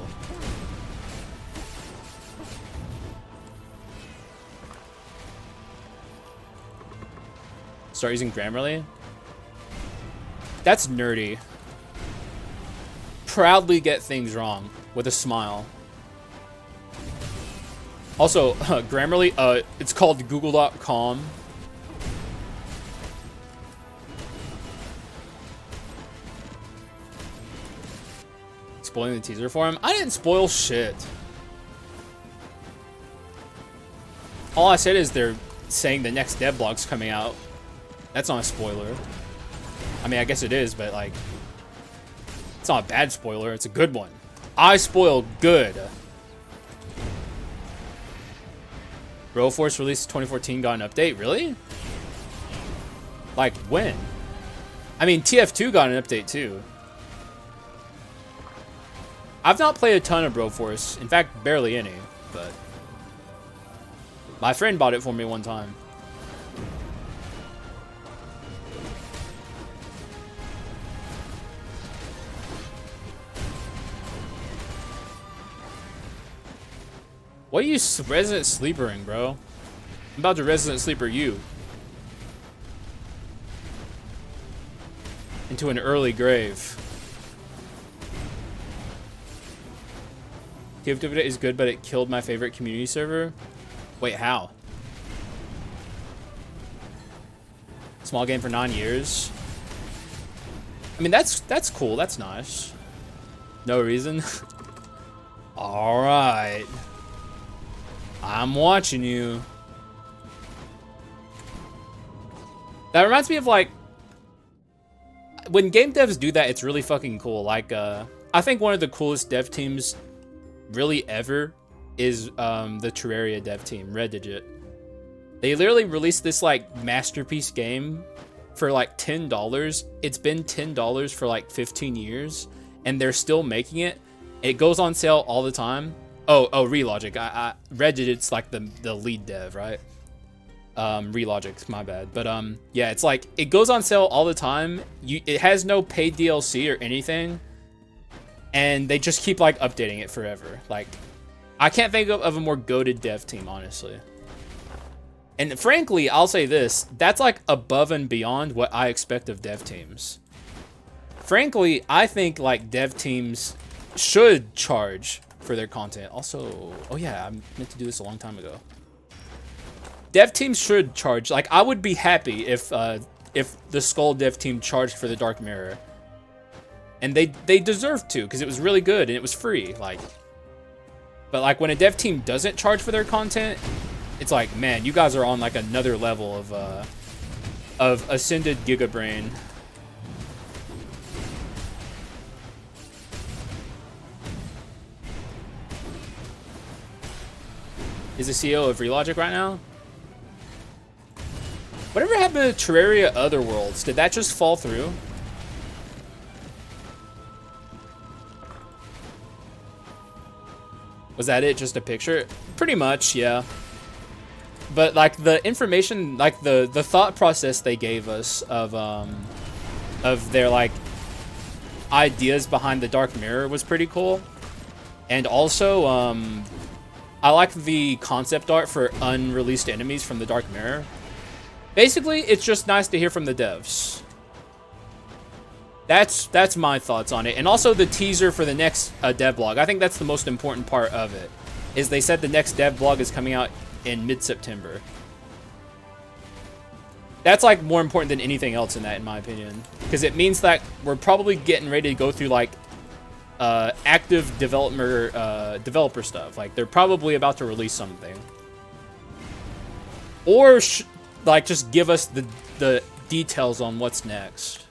Start using Grammarly? That's nerdy. Proudly get things wrong with a smile. Also, Grammarly, it's called google.com. Spoiling the teaser for him? I didn't spoil shit. All I said is they're saying the next devlog's coming out. That's not a spoiler. I mean, I guess it is, but like, it's not a bad spoiler. It's a good one. I spoiled good. Broforce released 2014 got an update. Really? Like when? I mean, TF2 got an update too. I've not played a ton of Broforce. In fact, barely any, but my friend bought it for me one time. What are you resident sleepering, bro? I'm about to resident sleeper you into an early grave. TF2 is good, but it killed my favorite community server. Wait, how? Small game for 9 years. I mean, that's cool. That's nice. No reason. All right. I'm watching you. That reminds me of like when game devs do that, it's really fucking cool. Like I think one of the coolest dev teams really ever is the Terraria dev team, Red Digit. They literally released this like masterpiece game for like $10. It's been $10 for like 15 years and they're still making it. It goes on sale all the time. Oh, Relogic. Red Digit's like the lead dev, right? Relogic, my bad. But yeah, it's like it goes on sale all the time. It has no paid DLC or anything, and they just keep like updating it forever. Like, I can't think of a more goated dev team, honestly. And frankly, I'll say this: that's like above and beyond what I expect of dev teams. Frankly, I think like dev teams should charge for their content. Also, oh yeah, I meant to do this a long time ago. Dev teams should charge. Like, I would be happy if the Skul dev team charged for the Dark Mirror, and they deserve to, because it was really good and it was free. Like, but like when a dev team doesn't charge for their content, it's like, man, you guys are on like another level of ascended gigabrain. Is the CEO of Relogic right now? Whatever happened to Terraria Otherworlds? Did that just fall through? Was that it? Just a picture? Pretty much, yeah. But like the information, like the thought process they gave us of their like ideas behind the Dark Mirror was pretty cool. And also, I like the concept art for unreleased enemies from the Dark Mirror. Basically, it's just nice to hear from the devs. That's my thoughts on it. And also the teaser for the next devlog. I think that's the most important part of it. Is they said the next devlog is coming out in mid-September. That's like more important than anything else in that, in my opinion. Because it means that we're probably getting ready to go through like active developer stuff. Like they're probably about to release something, or like just give us the details on what's next.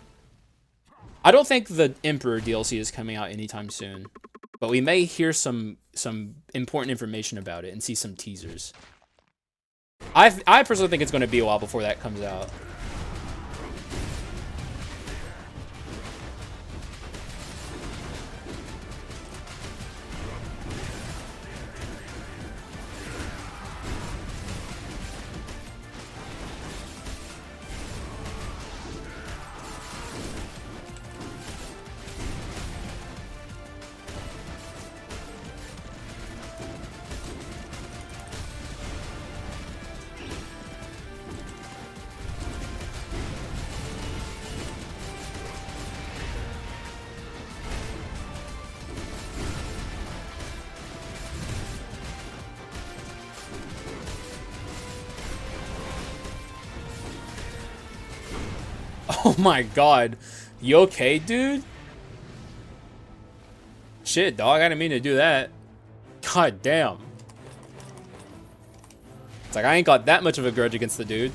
I don't think the Emperor DLC is coming out anytime soon, but we may hear some important information about it and see some teasers. I personally think it's going to be a while before that comes out. Oh my god. You okay, dude? Shit, dog. I didn't mean to do that. God damn. It's like I ain't got that much of a grudge against the dude.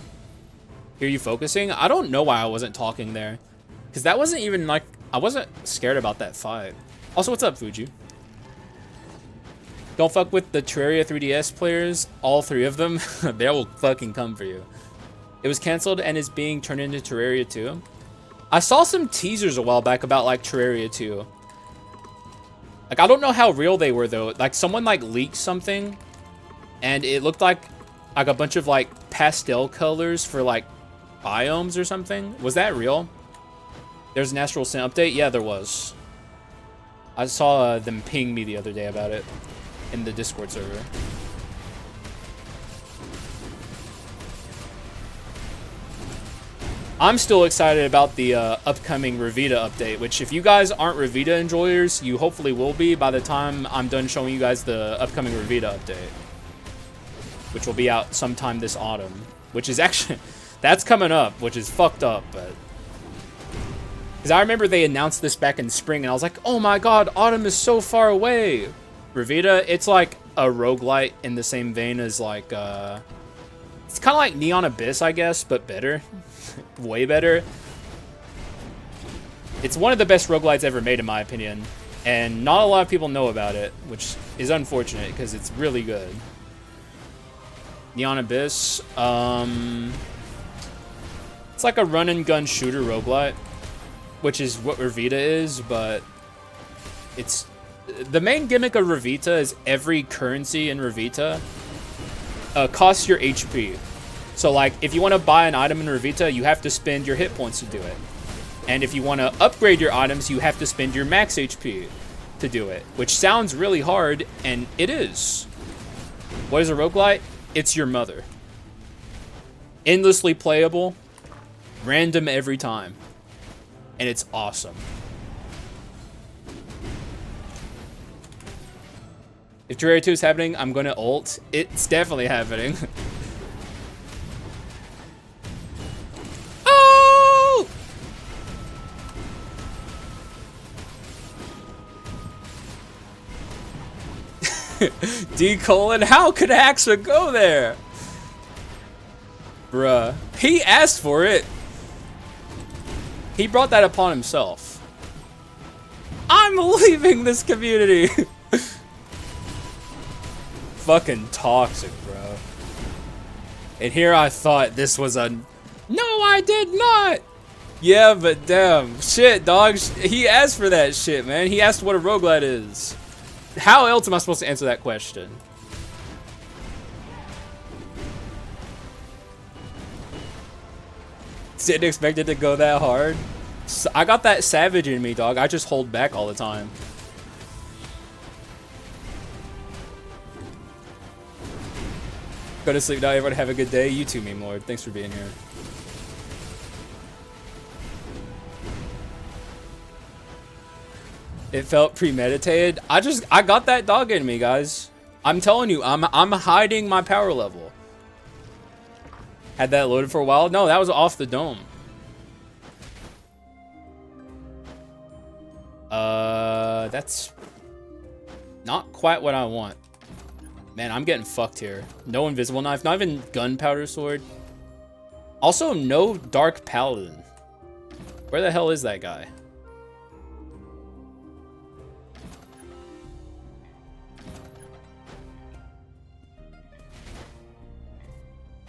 Hear you focusing? I don't know why I wasn't talking there. Because that wasn't even like... I wasn't scared about that fight. Also, what's up, Fuji? Don't fuck with the Terraria 3DS players. All 3 of them. They will fucking come for you. It was canceled and is being turned into Terraria 2. I saw some teasers a while back about like Terraria 2. Like, I don't know how real they were though. Like, someone like leaked something and it looked like a bunch of like pastel colors for like biomes or something. Was that real? There's an Astral Sin update? Yeah, there was. I saw them ping me the other day about it in the Discord server. I'm still excited about the upcoming Revita update, which if you guys aren't Revita enjoyers, you hopefully will be by the time I'm done showing you guys the upcoming Revita update, which will be out sometime this autumn, which is actually, that's coming up, which is fucked up, but... Because I remember they announced this back in spring, and I was like, oh my god, autumn is so far away. Revita, it's like a roguelite in the same vein as like, it's kind of like Neon Abyss, I guess, but better. Way better. It's one of the best roguelites ever made, in my opinion. And not a lot of people know about it, which is unfortunate, because it's really good. Neon Abyss, it's like a run-and-gun shooter roguelite, which is what Revita is, but it's... The main gimmick of Revita is every currency in Revita costs your HP. So, like, if you want to buy an item in Revita, you have to spend your hit points to do it. And if you want to upgrade your items, you have to spend your max HP to do it. Which sounds really hard, and it is. What is a roguelite? It's your mother. Endlessly playable. Random every time. And it's awesome. If Terraria 2 is happening, I'm going to ult. It's definitely happening. Oh! D: how could Haxa go there? Bruh. He asked for it. He brought that upon himself. I'm leaving this community. Fucking toxic, bro. And here I thought this was a... No, I did not! Yeah, but damn. Shit, dog. He asked for that shit, man. He asked what a roguelite is. How else am I supposed to answer that question? Didn't expect it to go that hard. I got that savage in me, dog. I just hold back all the time. Go to sleep now, everyone. Have a good day. You too, Meme Lord. Thanks for being here. It felt premeditated. I got that dog in me, guys. I'm telling you, I'm hiding my power level. Had that loaded for a while. No, that was off the dome. That's not quite what I want. Man, I'm getting fucked here. No invisible knife, not even gunpowder sword. Also, no dark paladin. Where the hell is that guy?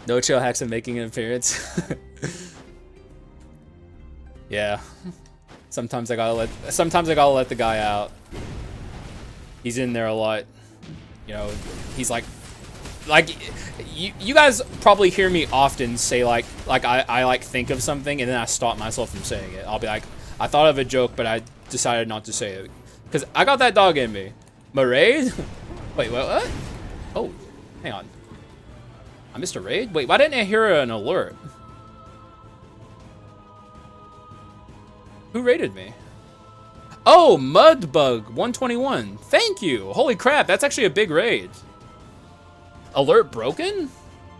No chill Haxa making an appearance. Yeah. Sometimes I gotta let the guy out. He's in there a lot. You know, he's like you guys probably hear me often say like I like think of something and then I stop myself from saying it. I'll be like, I thought of a joke, but I decided not to say it. Because I got that dog in me. Raid? Wait, what? Oh, hang on. I missed a raid? Wait, why didn't I hear an alert? Who raided me? Oh, Mudbug121. Thank you. Holy crap, that's actually a big raid. Alert broken?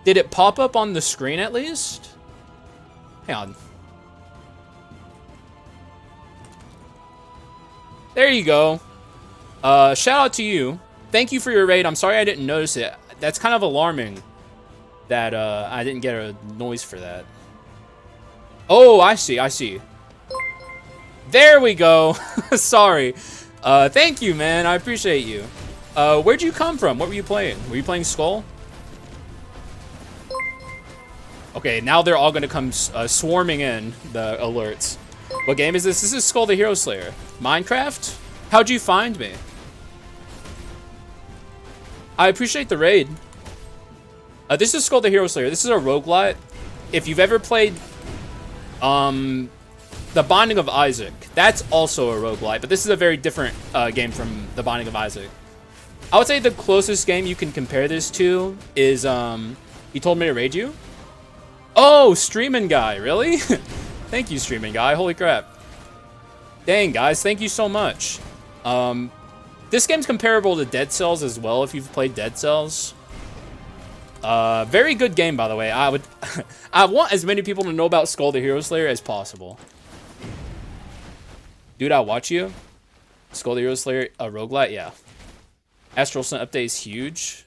Did it pop up on the screen at least? Hang on. There you go. Shout out to you. Thank you for your raid. I'm sorry I didn't notice it. That's kind of alarming that I didn't get a noise for that. Oh, I see. I see. There we go. Sorry. Thank you, man. I appreciate you. Where'd you come from? What were you playing? Were you playing Skul? Okay, now they're all gonna come swarming in, the alerts. What game is this? This is Skul the Hero Slayer. Minecraft? How'd you find me? I appreciate the raid. This is Skul the Hero Slayer. This is a roguelite. If you've ever played The Binding of Isaac, that's also a roguelite, but this is a very different game from The Binding of Isaac. I would say the closest game you can compare this to is he told me to raid you. Oh, streaming guy, really? Thank you, streaming guy. Holy crap. Dang, guys, thank you so much. This game's comparable to Dead Cells as well, if you've played Dead Cells. Very good game, by the way. I want as many people to know about Skul the Hero Slayer as possible. Dude, I'll watch you. Skul the Hero Slayer, a roguelite? Yeah. Astral Scent update is huge.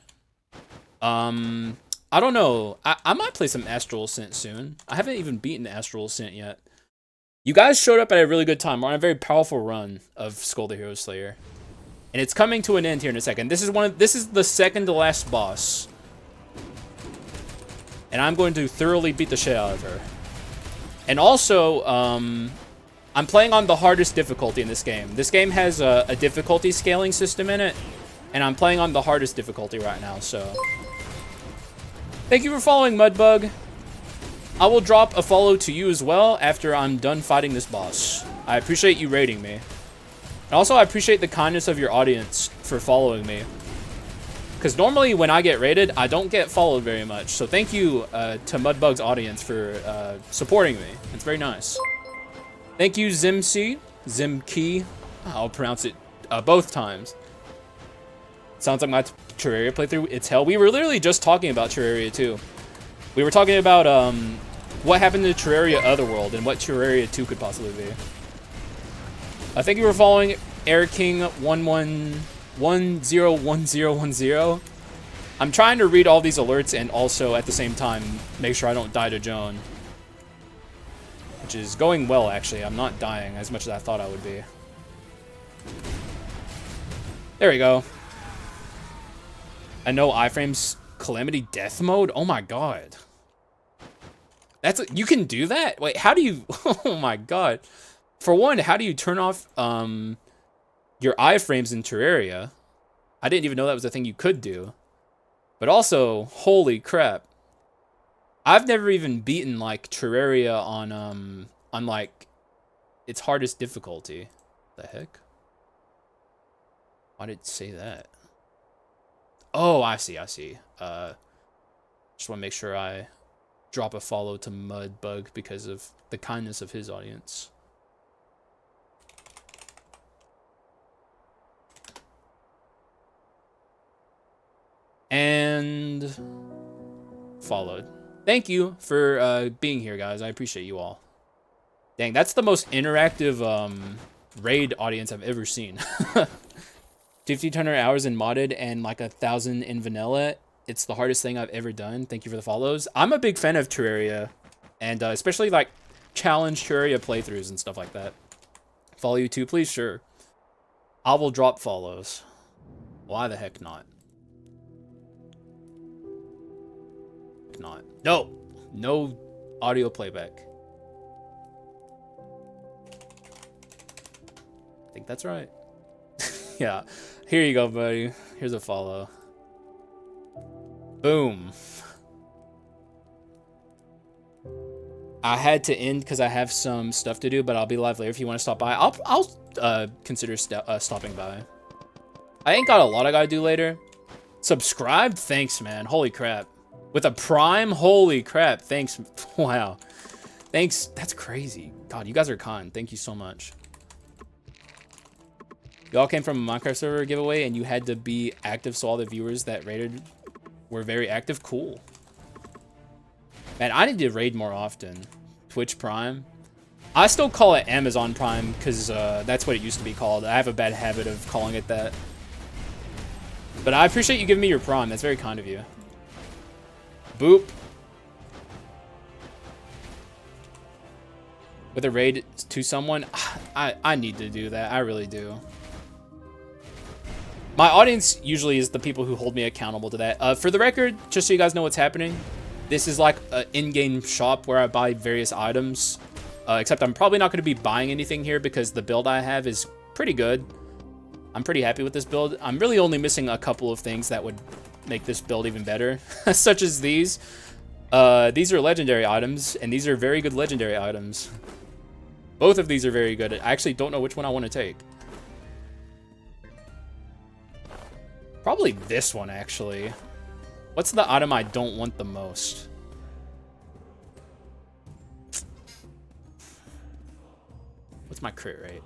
I don't know. I might play some Astral Scent soon. I haven't even beaten Astral Scent yet. You guys showed up at a really good time. We're on a very powerful run of Skul the Hero Slayer. And it's coming to an end here in a second. This is the second to last boss. And I'm going to thoroughly beat the shit out of her. And also, I'm playing on the hardest difficulty in this game. This game has a difficulty scaling system in it. And I'm playing on the hardest difficulty right now, so... Thank you for following, Mudbug. I will drop a follow to you as well after I'm done fighting this boss. I appreciate you raiding me. And also, I appreciate the kindness of your audience for following me. Because normally when I get raided, I don't get followed very much. So thank you to Mudbug's audience for supporting me. It's very nice. Thank you, Zimkey. I'll pronounce it both times. Sounds like my Terraria playthrough. It's hell. We were literally just talking about Terraria too. We were talking about what happened to Terraria Otherworld and what Terraria 2 could possibly be. I think you were following Air King 11101010. I'm trying to read all these alerts and also at the same time make sure I don't die to Joan. Which is going well, actually. I'm not dying as much as I thought I would be. There we go. I know iframes calamity death mode. Oh my god. You can do that? Wait, how do you... Oh my god. For one, how do you turn off your iframes in Terraria? I didn't even know that was a thing you could do. But also, holy crap. I've never even beaten like Terraria on like its hardest difficulty. The heck? Why did it say that? Oh, I see, I see. Just want to make sure I drop a follow to Mudbug because of the kindness of his audience. And followed. Thank you for being here, guys. I appreciate you all. Dang, that's the most interactive raid audience I've ever seen. 1,500 hours in modded and like 1,000 in vanilla. It's the hardest thing I've ever done. Thank you for the follows. I'm a big fan of Terraria, and especially like challenge Terraria playthroughs and stuff like that. Follow you too, please? Sure. I will drop follows. Why the heck not? Not. No. No audio playback. I think that's right. Yeah. Here you go, buddy. Here's a follow. Boom. I had to end because I have some stuff to do, but I'll be live later if you want to stop by. I'll consider stopping by. I ain't got a lot I gotta do later. Subscribe? Thanks, man. Holy crap. With a Prime? Holy crap. Thanks. Wow. Thanks. That's crazy. God, you guys are kind. Thank you so much. Y'all came from a Minecraft server giveaway and you had to be active so all the viewers that raided were very active? Cool. Man, I need to raid more often. Twitch Prime. I still call it Amazon Prime because that's what it used to be called. I have a bad habit of calling it that. But I appreciate you giving me your Prime. That's very kind of you. Boop. With a raid to someone, I need to do that. I really do. My audience usually is the people who hold me accountable to that. For the record, just so you guys know what's happening, this is like an in-game shop where I buy various items. Except I'm probably not going to be buying anything here because the build I have is pretty good. I'm pretty happy with this build. I'm really only missing a couple of things that would make this build even better, such as these. These are legendary items, and these are very good legendary items. Both of these are very good. I actually don't know which one I want to take. Probably this one, actually. What's the item I don't want the most? What's my crit rate?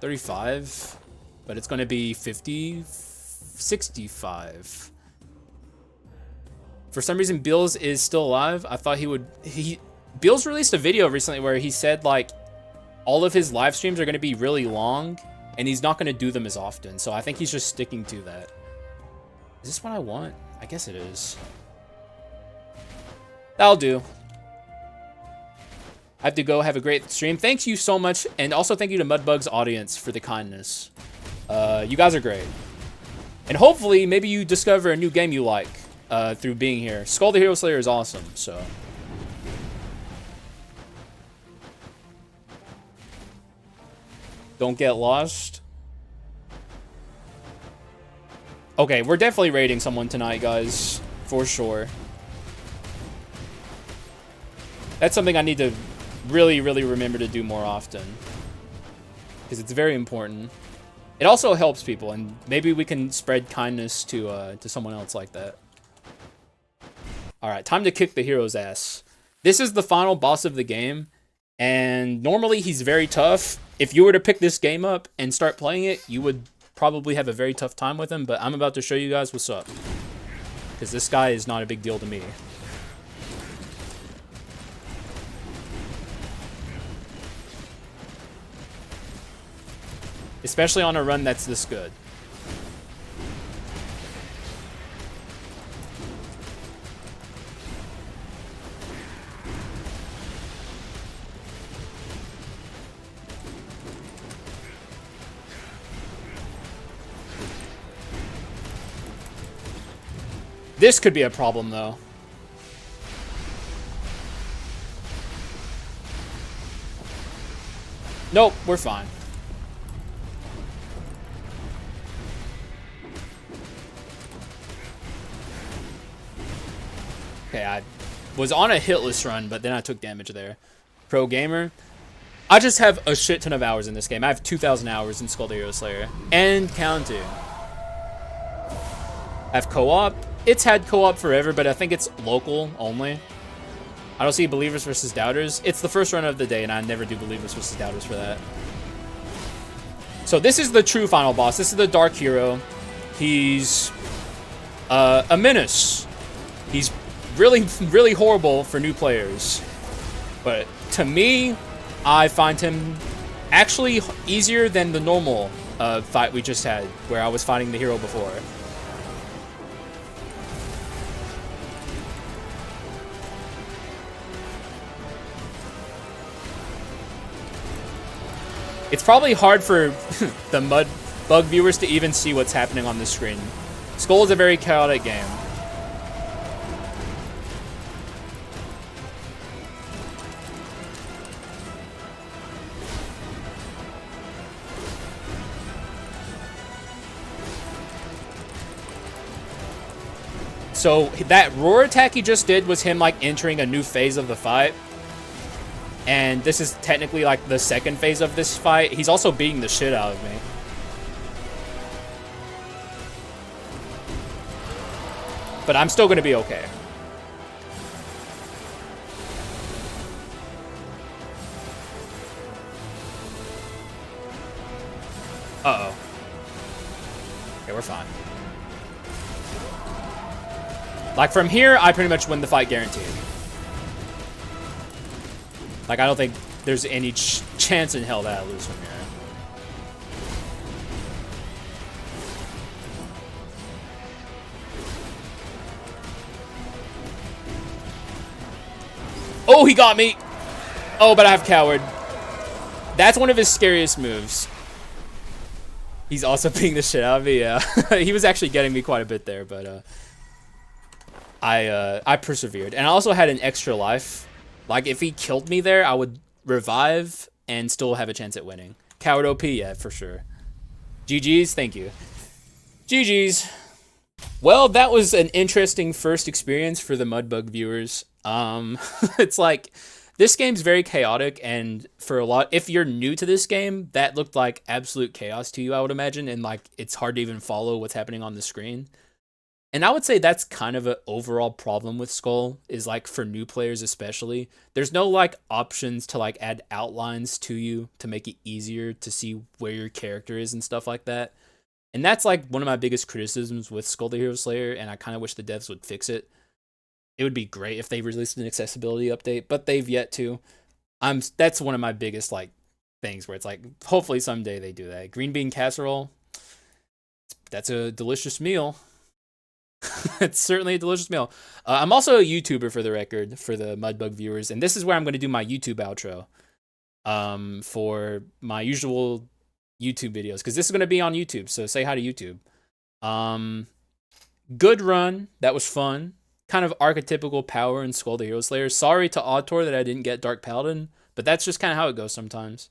35, but it's going to be 50, 65. For some reason, Bills is still alive. I thought he would... Bills released a video recently where he said, like, all of his live streams are going to be really long, and he's not going to do them as often. So I think he's just sticking to that. Is this what I want? I guess it is. That'll do. I have to go. Have a great stream. Thank you so much. And also thank you to Mudbug's audience for the kindness. You guys are great. And hopefully, maybe you discover a new game you like through being here. Skul the Hero Slayer is awesome, so... Don't get lost. Okay, we're definitely raiding someone tonight, guys. For sure. That's something I need to really, really remember to do more often. Because it's very important. It also helps people, and maybe we can spread kindness to someone else like that. Alright, time to kick the hero's ass. This is the final boss of the game, and normally he's very tough. If you were to pick this game up and start playing it, you would probably have a very tough time with him, but I'm about to show you guys what's up. Because this guy is not a big deal to me. Especially on a run that's this good. This could be a problem, though. Nope, we're fine. Okay, I was on a hitless run, but then I took damage there. Pro gamer. I just have a shit ton of hours in this game. I have 2,000 hours in Skul the Hero Slayer. And counting. I have co-op. It's had co-op forever, but I think it's local only. I don't see Believers versus Doubters. It's the first run of the day, and I never do Believers versus Doubters for that. So this is the true final boss. This is the Dark Hero. He's a menace. He's really, really horrible for new players. But to me, I find him actually easier than the normal fight we just had, where I was fighting the hero before. It's probably hard for the Mudbug viewers to even see what's happening on the screen. Skul is a very chaotic game. So that roar attack he just did was him like entering a new phase of the fight. And this is technically like the second phase of this fight. He's also beating the shit out of me. But I'm still gonna be okay. Uh-oh. Okay, we're fine. Like from here, I pretty much win the fight guaranteed. Like, I don't think there's any chance in hell that I lose from here. Oh, he got me! Oh, but I have Coward. That's one of his scariest moves. He's also beating the shit out of me, yeah. He was actually getting me quite a bit there, but I persevered. And I also had an extra life. Like, if he killed me there, I would revive and still have a chance at winning. Coward OP, yeah, for sure. GG's, thank you. GG's. Well, that was an interesting first experience for the Mudbug viewers. It's like, this game's very chaotic, and for a lot, if you're new to this game, that looked like absolute chaos to you, I would imagine, and like, it's hard to even follow what's happening on the screen. And I would say that's kind of an overall problem with Skul, is like for new players especially. There's no like options to like add outlines to you to make it easier to see where your character is and stuff like that. And that's like one of my biggest criticisms with Skul the Hero Slayer, and I kind of wish the devs would fix it. It would be great if they released an accessibility update, but they've yet to. That's one of my biggest like things where it's like, hopefully someday they do that. Green bean casserole, that's a delicious meal. It's certainly a delicious meal. I'm also a YouTuber, for the record, for the Mudbug viewers, and this is where I'm going to do my YouTube outro for my usual YouTube videos, because this is going to be on YouTube, so say hi to YouTube. Good run. That was fun. Kind of archetypical power in Skul the Hero Slayer. Sorry to Autor that I didn't get Dark Paladin, but that's just kind of how it goes sometimes.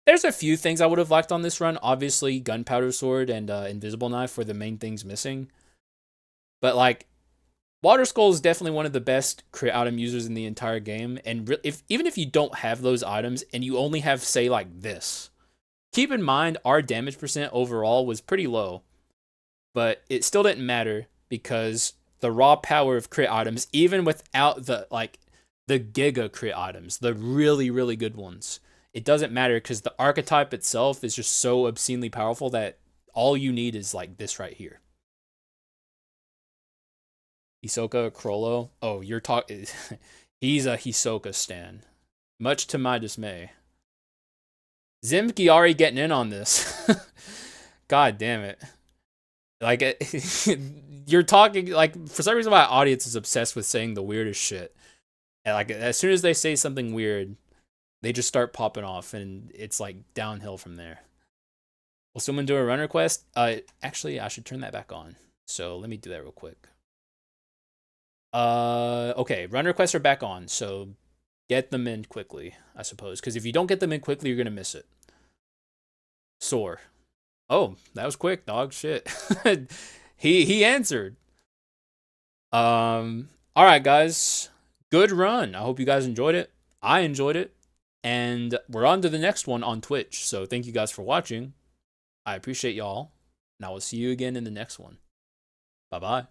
There's a few things I would have liked on this run. Obviously, Gunpowder Sword and Invisible Knife were the main things missing. But like, Water Skull is definitely one of the best crit item users in the entire game. And even if you don't have those items and you only have, say, like this, keep in mind our damage percent overall was pretty low. But it still didn't matter, because the raw power of crit items, even without the giga crit items, the really, really good ones, it doesn't matter, because the archetype itself is just so obscenely powerful that all you need is like this right here. Hisoka Krollo. Oh, you're talking. He's a Hisoka stan, much to my dismay. Zimki already getting in on this. God damn it. Like, you're talking, like, for some reason my audience is obsessed with saying the weirdest shit. And like, as soon as they say something weird, they just start popping off, and it's like downhill from there. Will someone do a run request? Actually, I should turn that back on. So let me do that real quick. Okay, run requests are back on, so get them in quickly, I suppose. Because if you don't get them in quickly, you're going to miss it. Soar. Oh, that was quick, dog. Shit. he answered. Alright, guys. Good run. I hope you guys enjoyed it. I enjoyed it. And we're on to the next one on Twitch. So thank you guys for watching. I appreciate y'all. And I will see you again in the next one. Bye-bye.